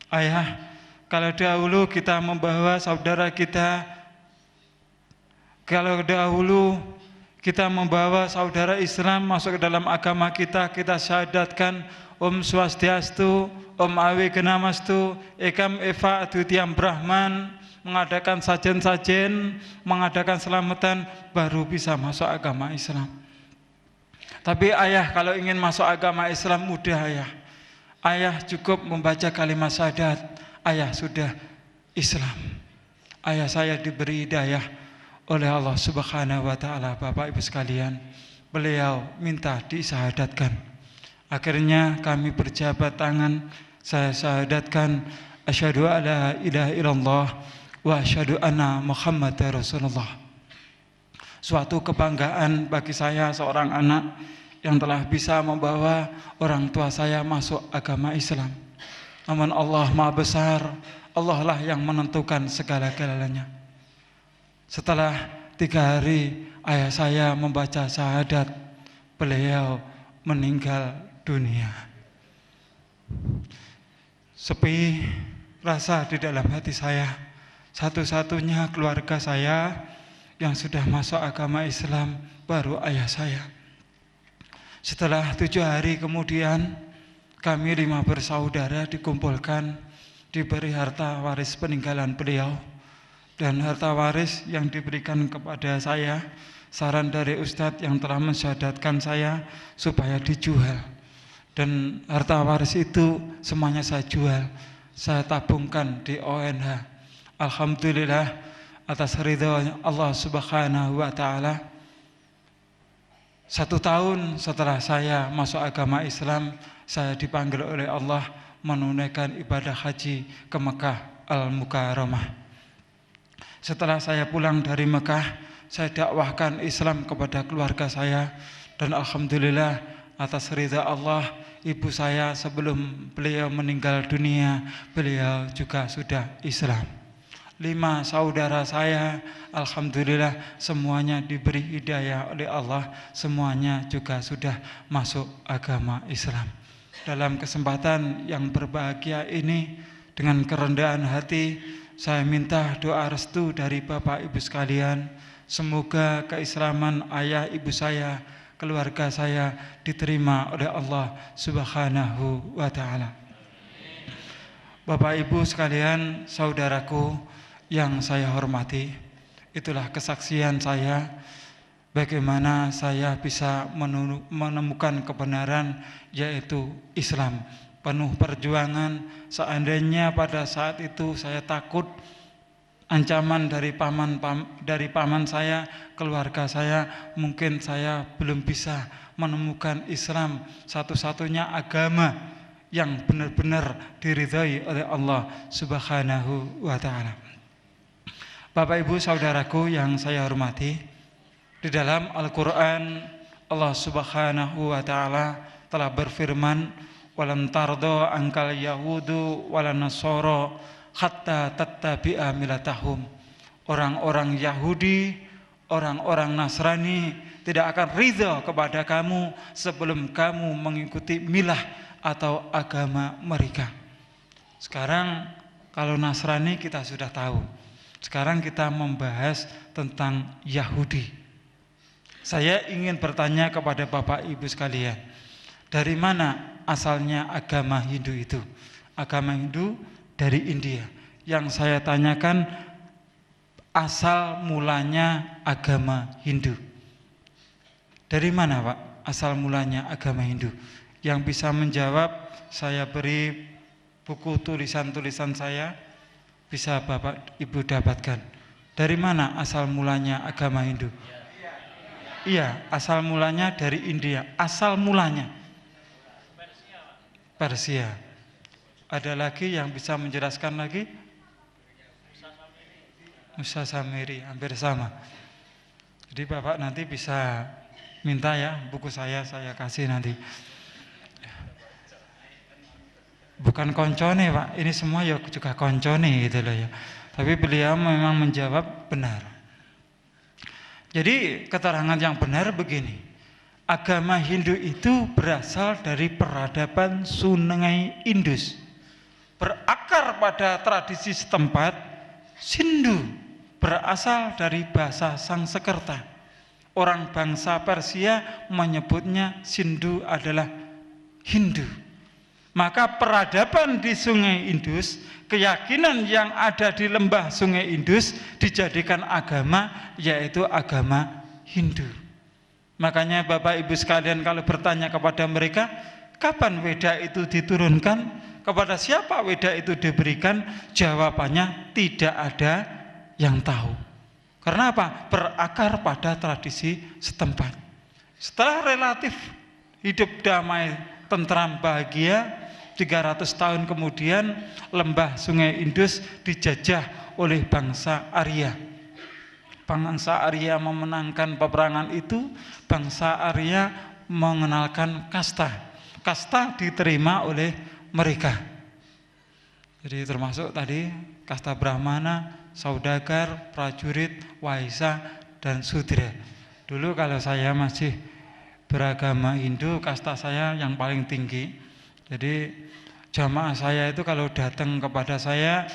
Ayah, kalau dahulu kita membawa saudara kita, kalau dahulu kita membawa saudara Islam masuk ke dalam agama kita, kita syahadatkan Om Swastiastu, Om Awe Genamastu, Ekam Eva Adutiam Brahman, mengadakan sajen-sajen, mengadakan selamatan, baru bisa masuk agama Islam. Tapi ayah kalau ingin masuk agama Islam mudah ayah. Ayah cukup membaca kalimat syahadat, ayah sudah Islam. Ayah saya diberi hidayah oleh Allah Subhanahu wa taala. Bapak Ibu sekalian, beliau minta disyahadatkan. Akhirnya kami berjabat tangan, saya syahadatkan asyhadu alla ilaha illallah wa asyhadu anna Muhammadar Rasulullah. Suatu kebanggaan bagi saya seorang anak yang telah bisa membawa orang tua saya masuk agama Islam. Namun Allah Maha Besar, Allah lah yang menentukan segala-galanya. Setelah 3 hari ayah saya membaca syahadat, beliau meninggal dunia. Sepi rasa di dalam hati saya. Satu-satunya keluarga saya yang sudah masuk agama Islam baru ayah saya. Setelah 7 hari kemudian, kami 5 bersaudara dikumpulkan, diberi harta waris peninggalan beliau. Dan harta waris yang diberikan kepada saya, saran dari Ustadz yang telah mensyahadatkan saya supaya dijual. Dan harta waris itu semuanya saya jual, saya tabungkan di ONH. Alhamdulillah atas ridha Allah Subhanahu wa taala. 1 tahun setelah saya masuk agama Islam, saya dipanggil oleh Allah menunaikan ibadah haji ke Mekah Al-Mukarramah. Setelah saya pulang dari Mekah, saya dakwahkan Islam kepada keluarga saya, dan alhamdulillah atas ridha Allah, ibu saya sebelum beliau meninggal dunia, beliau juga sudah Islam. 5 saudara saya, alhamdulillah semuanya diberi hidayah oleh Allah, semuanya juga sudah masuk agama Islam. Dalam kesempatan yang berbahagia ini, dengan kerendahan hati, saya minta doa restu dari Bapak Ibu sekalian. Semoga keislaman ayah ibu saya, keluarga saya diterima oleh Allah Subhanahu wa ta'ala. Bapak Ibu sekalian, saudaraku yang saya hormati, itulah kesaksian saya bagaimana saya bisa menemukan kebenaran, yaitu Islam. Penuh perjuangan. Seandainya pada saat itu saya takut ancaman dari paman saya, keluarga saya, mungkin saya belum bisa menemukan Islam, satu-satunya agama yang benar-benar diridhai oleh Allah Subhanahu wa ta'ala. Bapak Ibu saudaraku yang saya hormati, di dalam Al-Quran Allah Subhanahu wa ta'ala telah berfirman, walan tardo angkal yahudu walan nasoro hatta tattabi'a milatahum. Orang-orang Yahudi, orang-orang Nasrani tidak akan ridha kepada kamu sebelum kamu mengikuti milah atau agama mereka. Sekarang kalau Nasrani kita sudah tahu. Sekarang kita membahas tentang Yahudi. Saya ingin bertanya kepada Bapak Ibu sekalian, dari mana asalnya agama Hindu itu? Agama Hindu dari India. Yang saya tanyakan, asal mulanya agama Hindu. Dari mana Pak asal mulanya agama Hindu? Yang bisa menjawab, saya beri buku tulisan-tulisan saya, bisa Bapak Ibu dapatkan. Dari mana asal mulanya agama Hindu? Iya, asal mulanya dari India. Asal mulanya Persia. Ada lagi yang bisa menjelaskan lagi? Musa Samiri, hampir sama. Jadi Bapak nanti bisa minta ya buku saya kasih nanti. Bukan koncone Pak, ini semua ya juga koncone gitu loh ya. Tapi beliau memang menjawab benar. Jadi keterangan yang benar begini, agama Hindu itu berasal dari peradaban Sungai Indus, berakar pada tradisi setempat. Sindu berasal dari bahasa Sangsekerta. Orang bangsa Persia menyebutnya Sindu adalah Hindu. Maka peradaban di Sungai Indus, keyakinan yang ada di lembah Sungai Indus dijadikan agama, yaitu agama Hindu. Makanya Bapak Ibu sekalian kalau bertanya kepada mereka, kapan Weda itu diturunkan? Kepada siapa Weda itu diberikan? Jawabannya tidak ada yang tahu. Karena apa? Berakar pada tradisi setempat. Setelah relatif hidup damai, tentram, bahagia, 300 tahun kemudian lembah Sungai Indus dijajah oleh bangsa Arya. Bangsa Arya memenangkan peperangan itu. Bangsa Arya mengenalkan kasta. Kasta diterima oleh mereka. Jadi termasuk tadi kasta Brahmana, saudagar, prajurit, waisa, dan sudra. Dulu kalau saya masih beragama Hindu, kasta saya yang paling tinggi. Jadi jamaah saya itu kalau datang kepada saya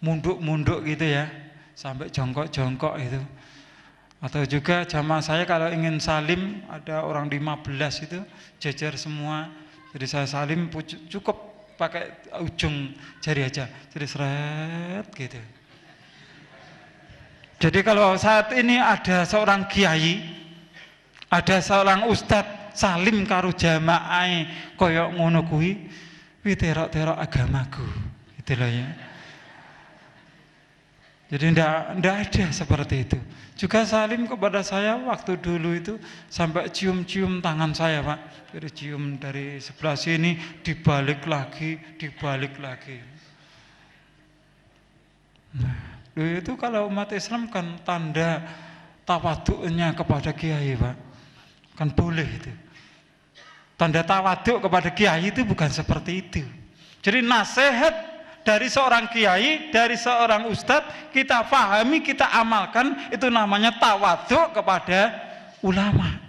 munduk-munduk gitu ya, sampai jongkok-jongkok itu. Atau juga jamaah saya kalau ingin salim, ada orang 15 itu jejer semua. Jadi saya salim cukup pakai ujung jari aja, jadi seret gitu. Jadi kalau saat ini ada seorang kiai, ada seorang ustadz salim karo jamaah koyok ngono kuwi, terok-terok agamaku, gitu loh ya. Jadi ndak ada seperti itu. Juga Salim kepada saya waktu dulu itu sampai cium-cium tangan saya, Pak. Jadi cium dari sebelah sini, dibalik lagi. Nah, itu kalau umat Islam kan tanda tawaduknya kepada kiai, Pak. Kan boleh itu. Tanda tawaduk kepada kiai itu bukan seperti itu. Jadi nasihat dari seorang kiai, dari seorang ustadz, kita pahami, kita amalkan, itu namanya tawaduk kepada ulama.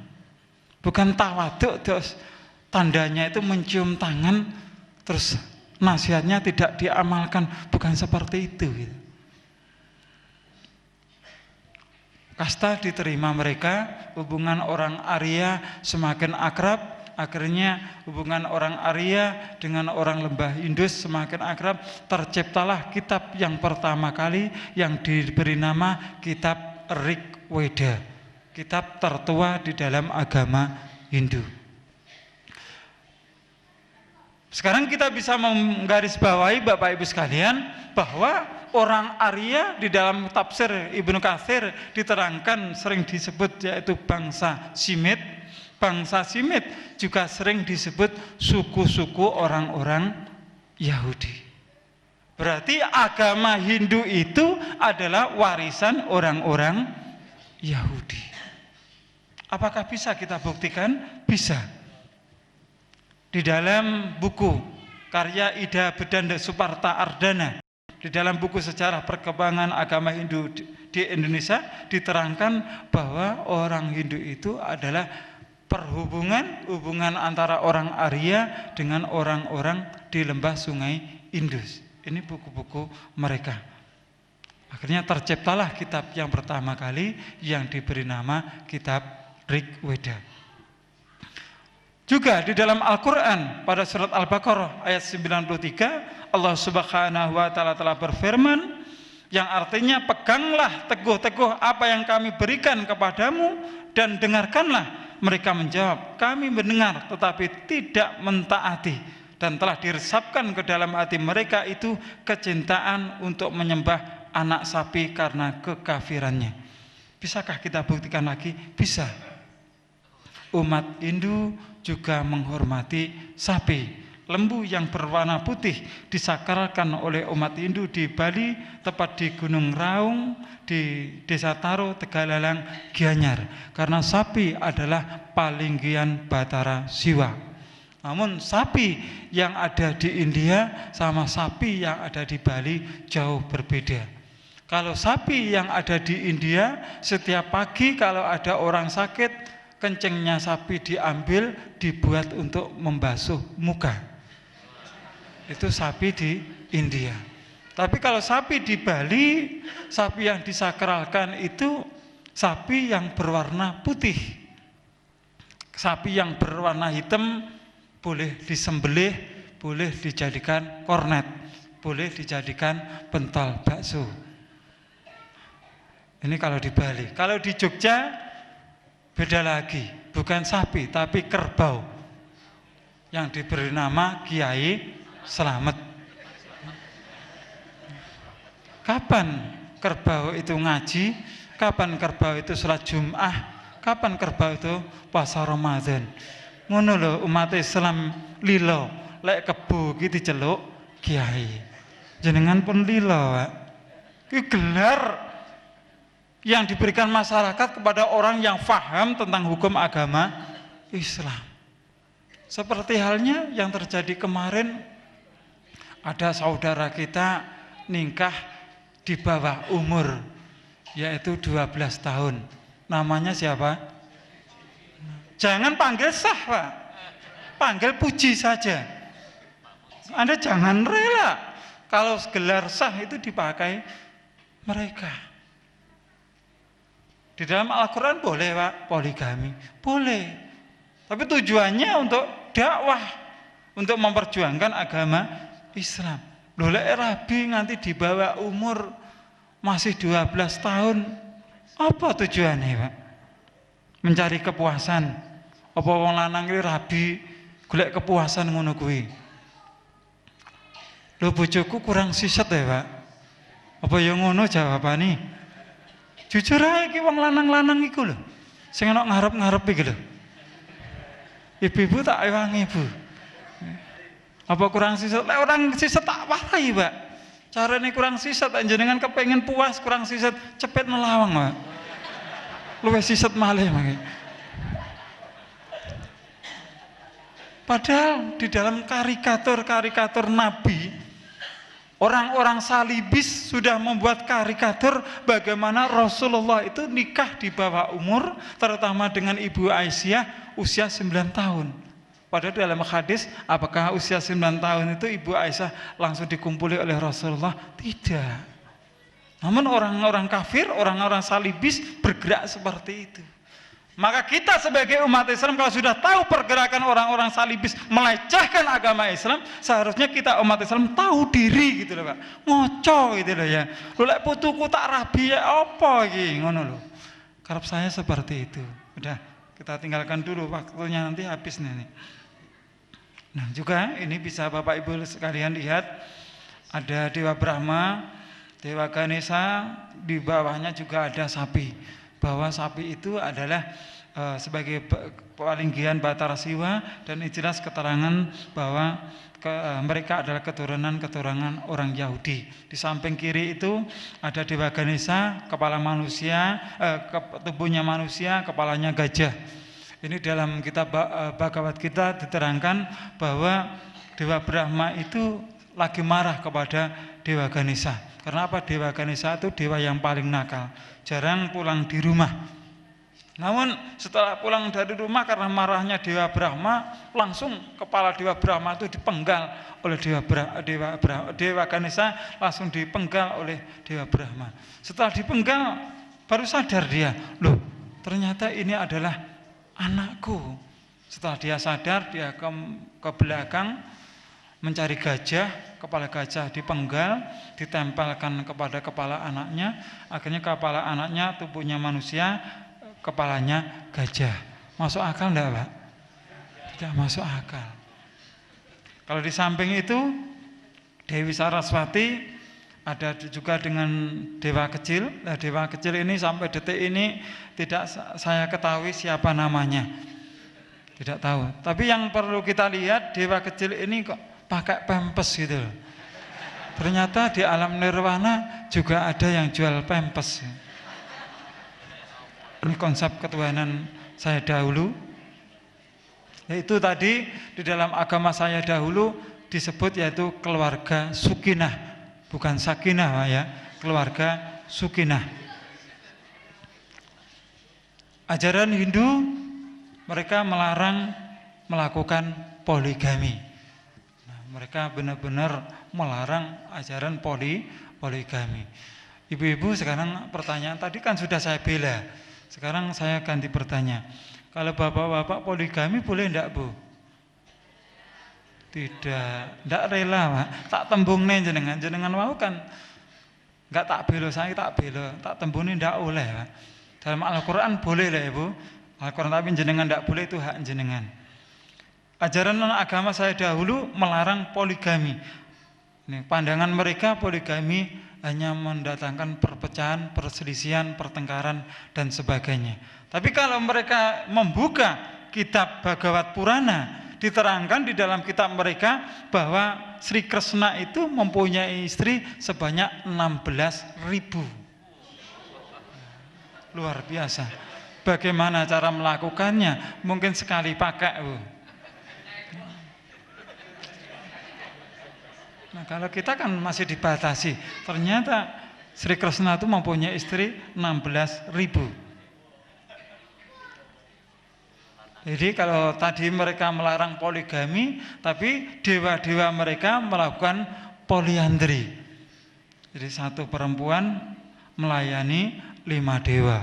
Bukan tawaduk terus tandanya itu mencium tangan, terus nasihatnya tidak diamalkan, bukan seperti itu. Kasta diterima mereka, hubungan orang Arya semakin akrab. Akhirnya hubungan orang Arya dengan orang lembah Indus semakin akrab. Terciptalah kitab yang pertama kali yang diberi nama Kitab Rig Weda, kitab tertua di dalam agama Hindu. Sekarang kita bisa menggarisbawahi Bapak Ibu sekalian bahwa orang Arya di dalam tafsir Ibnu Katsir diterangkan sering disebut yaitu bangsa Simit. Bangsa Simit juga sering disebut suku-suku orang-orang Yahudi. Berarti agama Hindu itu adalah warisan orang-orang Yahudi. Apakah bisa kita buktikan? Bisa. Di dalam buku karya Ida Bedanda Suparta Ardana, di dalam buku sejarah perkembangan agama Hindu di Indonesia diterangkan bahwa orang Hindu itu adalah hubungan antara orang Arya dengan orang-orang di lembah sungai Indus. Ini buku-buku mereka. Akhirnya terciptalah kitab yang pertama kali yang diberi nama Kitab Rig Weda. Juga di dalam Al-Quran pada surat Al-Baqarah ayat 93 Allah Subhanahu wa Ta'ala telah berfirman, yang artinya peganglah teguh-teguh apa yang kami berikan kepadamu dan dengarkanlah. Mereka menjawab, kami mendengar tetapi tidak mentaati, dan telah diresapkan ke dalam hati mereka itu kecintaan untuk menyembah anak sapi karena kekafirannya. Bisakah kita buktikan lagi? Bisa. Umat Hindu juga menghormati sapi. Lembu yang berwarna putih disakralkan oleh umat Hindu di Bali, tepat di Gunung Raung, di Desa Taro, Tegalalang, Gianyar. Karena sapi adalah palinggian Batara Siwa. Namun sapi yang ada di India sama sapi yang ada di Bali jauh berbeda. Kalau sapi yang ada di India, setiap pagi kalau ada orang sakit, kencingnya sapi diambil, dibuat untuk membasuh muka. Itu sapi di India. Tapi kalau sapi di Bali, sapi yang disakralkan itu sapi yang berwarna putih. Sapi yang berwarna hitam boleh disembelih, boleh dijadikan kornet, boleh dijadikan pentol bakso. Ini kalau di Bali. Kalau di Jogja beda lagi, bukan sapi tapi kerbau yang diberi nama Kiai Selamat. Kapan kerbau itu ngaji? Kapan kerbau itu sholat Jum'ah? Kapan kerbau itu puasa Ramadan? Ngono lho umat Islam lilo, lek kebo iki diceluk kiai. Jenengan pun lilo, Pak. Iki gelar yang diberikan masyarakat kepada orang yang faham tentang hukum agama Islam. Seperti halnya yang terjadi kemarin, ada saudara kita nikah di bawah umur, yaitu 12 tahun. Namanya siapa? Jangan panggil sah, Pak. Panggil puji saja. Anda jangan rela kalau gelar sah itu dipakai mereka. Di dalam Al-Quran boleh, Pak, poligami. Boleh. Tapi tujuannya untuk dakwah, untuk memperjuangkan agama Islam. Lolek rabi nanti di bawah umur masih 12 tahun. Apa tujuannya, Pak? Mencari kepuasan. Apa wong lanang iki rabi golek kepuasan ngono kuwi? Lho bojoku kurang siset ya, Pak. Apa ya ngono jawabane? Jujur ae iki wong lanang-lanang iku lho. Sing ana ngarep-ngarep iki lho. Ibu-ibu tak ewangi, Bu. Apa kurang siset? Lek orang siset tak warai, Pak. Carane kurang siset, jenengan kepengen puas kurang siset, cepet nelawang, Pak. Luwih siset malih mangke. Padahal di dalam karikatur Nabi, orang-orang salibis sudah membuat karikatur bagaimana Rasulullah itu nikah di bawah umur, terutama dengan Ibu Aisyah usia 9 tahun. Padahal dalam hadis, apakah usia 9 tahun itu Ibu Aisyah langsung dikumpuli oleh Rasulullah? Tidak. Namun orang-orang kafir, orang-orang salibis bergerak seperti itu. Maka kita sebagai umat Islam kalau sudah tahu pergerakan orang-orang salibis melecehkan agama Islam, seharusnya kita umat Islam tahu diri gitu loh, Pak. Ngoco gitu loh ya. Lu lek putuku tak rabi ya apa iki ngono loh. Karep saya seperti itu. Udah, kita tinggalkan dulu, waktunya nanti habis nih. Nah, juga ini bisa Bapak Ibu sekalian lihat ada Dewa Brahma, Dewa Ganesha, di bawahnya juga ada sapi. Bahwa sapi itu adalah sebagai palinggihan Batara Siwa, dan jelas keterangan bahwa mereka adalah keturunan orang Yahudi. Di samping kiri itu ada Dewa Ganesha, kepala manusia, tubuhnya manusia, kepalanya gajah. Ini dalam kitab Bhagavad Gita diterangkan bahwa Dewa Brahma itu lagi marah kepada Dewa Ganesha. Karena apa? Dewa Ganesha itu dewa yang paling nakal, jarang pulang di rumah. Namun setelah pulang dari rumah karena marahnya Dewa Brahma, langsung kepala Dewa Brahma itu dipenggal oleh Dewa Ganesha, langsung dipenggal oleh Dewa Brahma. Setelah dipenggal baru sadar dia, loh ternyata ini adalah anakku. Setelah dia sadar, dia ke belakang mencari gajah, kepala gajah dipenggal, ditempelkan kepada kepala anaknya, akhirnya kepala anaknya tubuhnya manusia, kepalanya gajah. Masuk akal enggak, Pak? Tidak masuk akal. Kalau di samping itu Dewi Saraswati, ada juga dengan dewa kecil. Nah, dewa kecil ini sampai detik ini tidak saya ketahui siapa namanya, tidak tahu. Tapi yang perlu kita lihat, dewa kecil ini kok pakai pempes gitu. Ternyata di alam nirwana juga ada yang jual pempes. Ini konsep ketuhanan saya dahulu. Yaitu tadi di dalam agama saya dahulu disebut yaitu keluarga Sukinah, bukan Sakinah ya, keluarga Sukinah. Ajaran Hindu mereka melarang melakukan poligami. Nah, mereka benar-benar melarang ajaran poligami. Ibu-ibu, sekarang pertanyaan tadi kan sudah saya bela. Sekarang saya ganti bertanya. Kalau bapak-bapak poligami boleh enggak, Bu? Tidak, enggak rela, Pak. Tak tembungne jenengan mau kan enggak tak bela, saya tak bela, tak tembungne enggak oleh, Pak. Dalam Al-Qur'an boleh lah, Ibu. Al-Qur'an, tapi jenengan enggak boleh, itu hak jenengan. Ajaran agama saya dahulu melarang poligami. Ini pandangan mereka poligami hanya mendatangkan perpecahan, perselisihan, pertengkaran dan sebagainya. Tapi kalau mereka membuka kitab Bhagavad Purana, diterangkan di dalam kitab mereka bahwa Sri Krishna itu mempunyai istri sebanyak 16.000. Luar biasa. Bagaimana cara melakukannya? Mungkin sekali pakai, Bu. Nah, kalau kita kan masih dibatasi. Ternyata Sri Krishna itu mempunyai istri 16.000. Jadi kalau tadi mereka melarang poligami, tapi dewa-dewa mereka melakukan poliandri. Jadi satu perempuan melayani 5 dewa.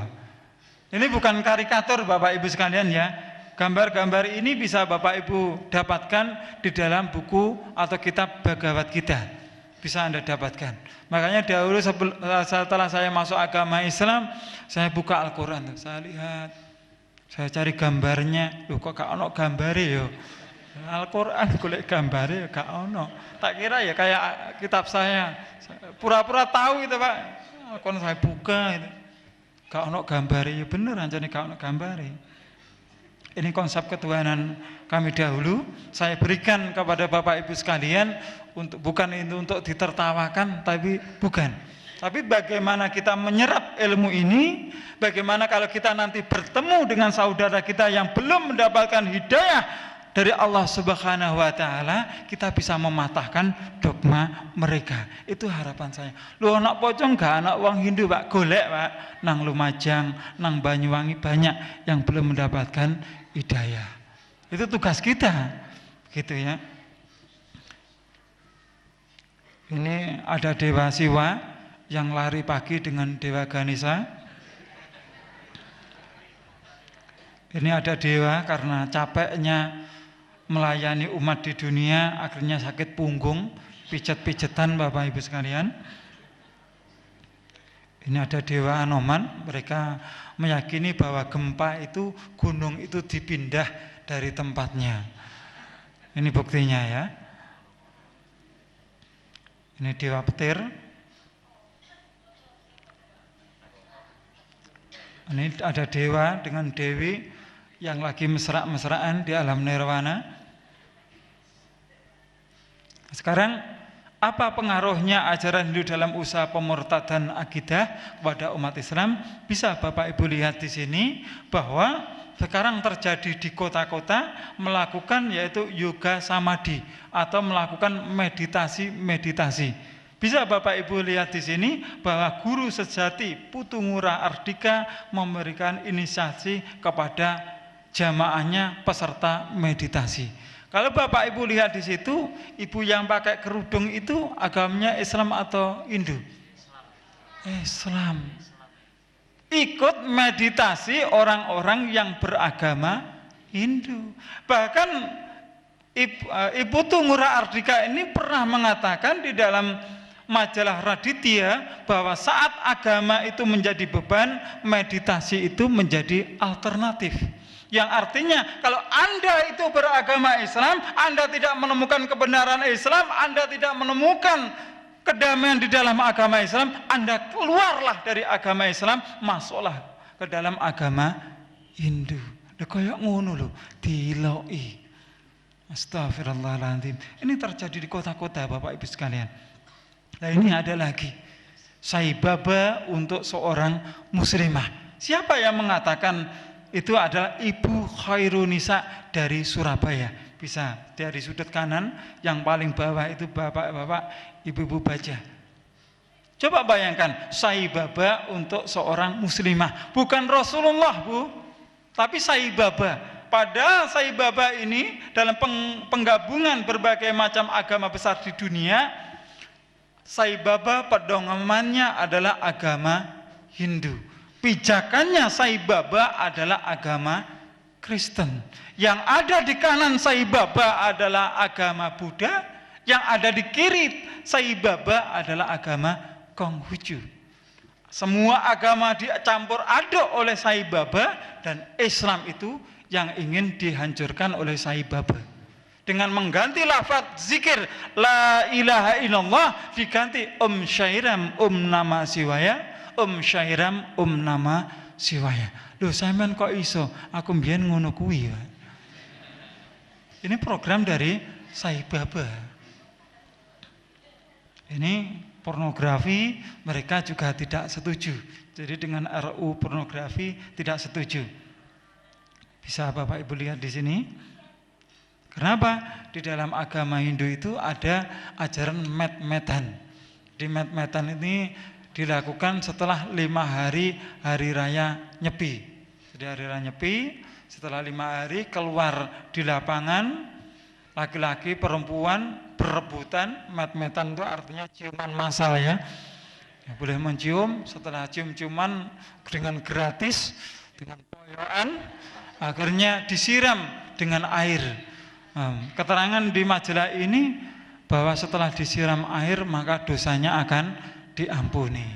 Ini bukan karikatur Bapak Ibu sekalian ya. Gambar-gambar ini bisa Bapak Ibu dapatkan di dalam buku atau kitab Bhagavad Gita. Bisa Anda dapatkan. Makanya dahulu setelah saya masuk agama Islam, saya buka Al-Quran. Saya lihat, saya cari gambarnya. Loh kok gak ono gambare yo. Al-Quran golek gambare gak ono. Tak kira ya kayak kitab saya. Pura-pura tahu itu Pak. Kon saya buka itu. Gak ono gambare ya bener anjane gak ono gambare. Ini konsep ketuhanan kami dahulu saya berikan kepada Bapak Ibu sekalian untuk bukan itu untuk ditertawakan tapi bukan. Tapi bagaimana kita menyerap ilmu ini, bagaimana kalau kita nanti bertemu dengan saudara kita yang belum mendapatkan hidayah dari Allah Subhanahu wa taala, kita bisa mematahkan dogma mereka. Itu harapan saya. Lu anak pocong gak anak wong Hindu Pak, golek Pak, nang Lumajang, nang Banyuwangi banyak yang belum mendapatkan hidayah. Itu tugas kita. Gitu ya. Ini ada Dewa Siwa yang lari pagi dengan Dewa Ganesha. Ini ada dewa karena capeknya melayani umat di dunia akhirnya sakit punggung, pijet-pijetan Bapak Ibu sekalian. Ini ada Dewa Anoman, mereka meyakini bahwa gempa itu gunung itu dipindah dari tempatnya. Ini buktinya ya. Ini Dewa Petir. Ini ada dewa dengan dewi yang lagi mesra-mesraan di alam nirwana. Sekarang apa pengaruhnya ajaran Hindu dalam usaha pemurtadan akidah kepada umat Islam? Bisa Bapak Ibu lihat di sini bahwa sekarang terjadi di kota-kota melakukan yaitu yoga samadhi atau melakukan meditasi. Bisa Bapak Ibu lihat di sini bahwa guru sejati Putu Ngurah Ardika memberikan inisiasi kepada jamaahnya peserta meditasi. Kalau Bapak Ibu lihat di situ, ibu yang pakai kerudung itu agamanya Islam atau Hindu? Islam. Ikut meditasi orang-orang yang beragama Hindu. Bahkan Ibu Putu Ngurah Ardika ini pernah mengatakan di dalam majalah Raditya bahwa saat agama itu menjadi beban, meditasi itu menjadi alternatif. Yang artinya kalau Anda itu beragama Islam, Anda tidak menemukan kebenaran Islam, Anda tidak menemukan kedamaian di dalam agama Islam, Anda keluarlah dari agama Islam, masuklah ke dalam agama Hindu. Kayak ngono lho, diloi. Astagfirullahaladzim. Ini terjadi di kota-kota Bapak Ibu sekalian. Nah ini ada lagi Sai Baba untuk seorang muslimah. Siapa yang mengatakan itu adalah Ibu Khairunisa dari Surabaya? Bisa dari sudut kanan yang paling bawah itu bapak-bapak, ibu-ibu baca. Coba bayangkan Sai Baba untuk seorang muslimah. Bukan Rasulullah Bu, tapi Sai Baba. Padahal Sai Baba ini dalam penggabungan berbagai macam agama besar di dunia, Sai Baba pedomannya adalah agama Hindu. Pijakannya Sai Baba adalah agama Kristen. Yang ada di kanan Sai Baba adalah agama Buddha. Yang ada di kiri Sai Baba adalah agama Konghucu. Semua agama dicampur aduk oleh Sai Baba dan Islam itu yang ingin dihancurkan oleh Sai Baba. Dengan mengganti lafaz zikir la ilaha illallah diganti Syairam nama siwaya, Syairam nama siwaya. Loh sampean kok iso? Aku mbiyen ngono kuwi ya. Ini program dari Sai Baba. Ini pornografi mereka juga tidak setuju. Jadi dengan RUU pornografi tidak setuju. Bisa Bapak Ibu lihat di sini. Kenapa? Di dalam agama Hindu itu ada ajaran met-metan. Di met-metan ini dilakukan setelah 5 hari raya Nyepi. Jadi hari raya Nyepi, setelah 5 hari keluar di lapangan, laki-laki perempuan berebutan. Met-metan itu artinya ciuman massal ya. Boleh mencium, setelah cium-ciuman dengan gratis, dengan poyokan, akhirnya disiram dengan air. Keterangan di majalah ini bahwa setelah disiram air maka dosanya akan diampuni.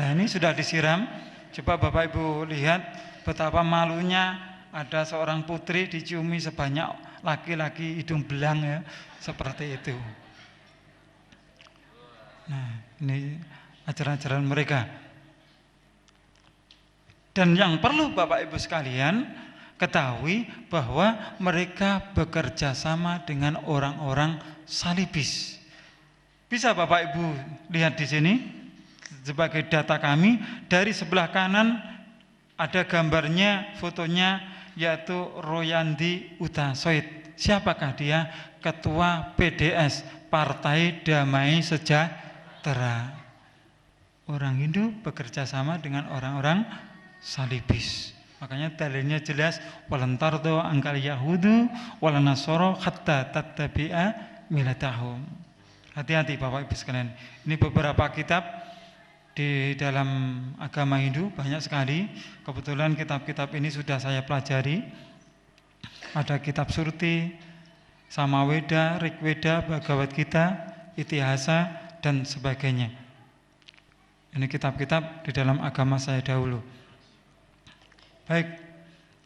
Nah ini sudah disiram. Coba Bapak Ibu lihat betapa malunya ada seorang putri diciumi sebanyak laki-laki hidung belang ya, seperti itu. Nah, ini ajaran-ajaran mereka. Dan yang perlu Bapak Ibu sekalian ketahui bahwa mereka bekerja sama dengan orang-orang salibis. Bisa Bapak Ibu lihat di sini sebagai data kami, dari sebelah kanan ada gambarnya, fotonya, yaitu Royandi Utasoid. Siapakah dia? Ketua PDS, Partai Damai Sejahtera. Orang Hindu bekerja sama dengan orang-orang salibis. Makanya dalilnya jelas, walantardo angkal yahudu walanasoro hatta tattabi'a milatahum. Hati-hati Bapak Ibu sekalian. Ini beberapa kitab di dalam agama Hindu, banyak sekali. Kebetulan kitab-kitab ini sudah saya pelajari. Ada kitab Surti, Samaweda, Rigveda, Bhagavad Gita, Itihasa, dan sebagainya. Ini kitab-kitab di dalam agama saya dahulu. Baik,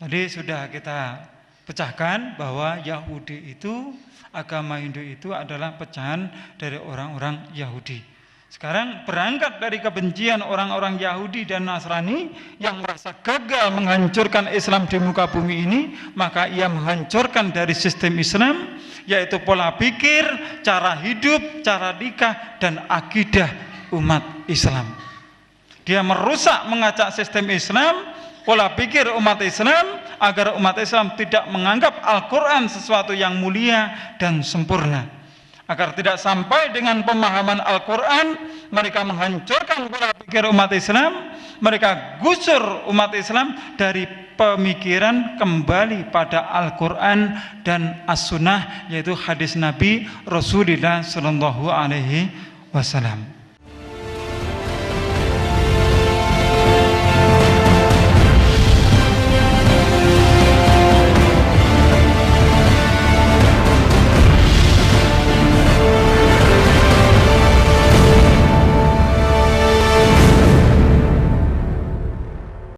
tadi sudah kita pecahkan bahwa Yahudi itu, agama Hindu itu adalah pecahan dari orang-orang Yahudi. Sekarang berangkat dari kebencian orang-orang Yahudi dan Nasrani yang merasa gagal menghancurkan Islam di muka bumi ini, maka ia menghancurkan dari sistem Islam, yaitu pola pikir, cara hidup, cara nikah, dan akidah umat Islam. Dia merusak, mengacak sistem Islam, pola pikir umat Islam, agar umat Islam tidak menganggap Al-Quran sesuatu yang mulia dan sempurna. Agar tidak sampai dengan pemahaman Al-Quran, mereka menghancurkan pola pikir umat Islam, mereka gusur umat Islam dari pemikiran kembali pada Al-Quran dan As-Sunnah, yaitu hadis Nabi Rasulullah SAW.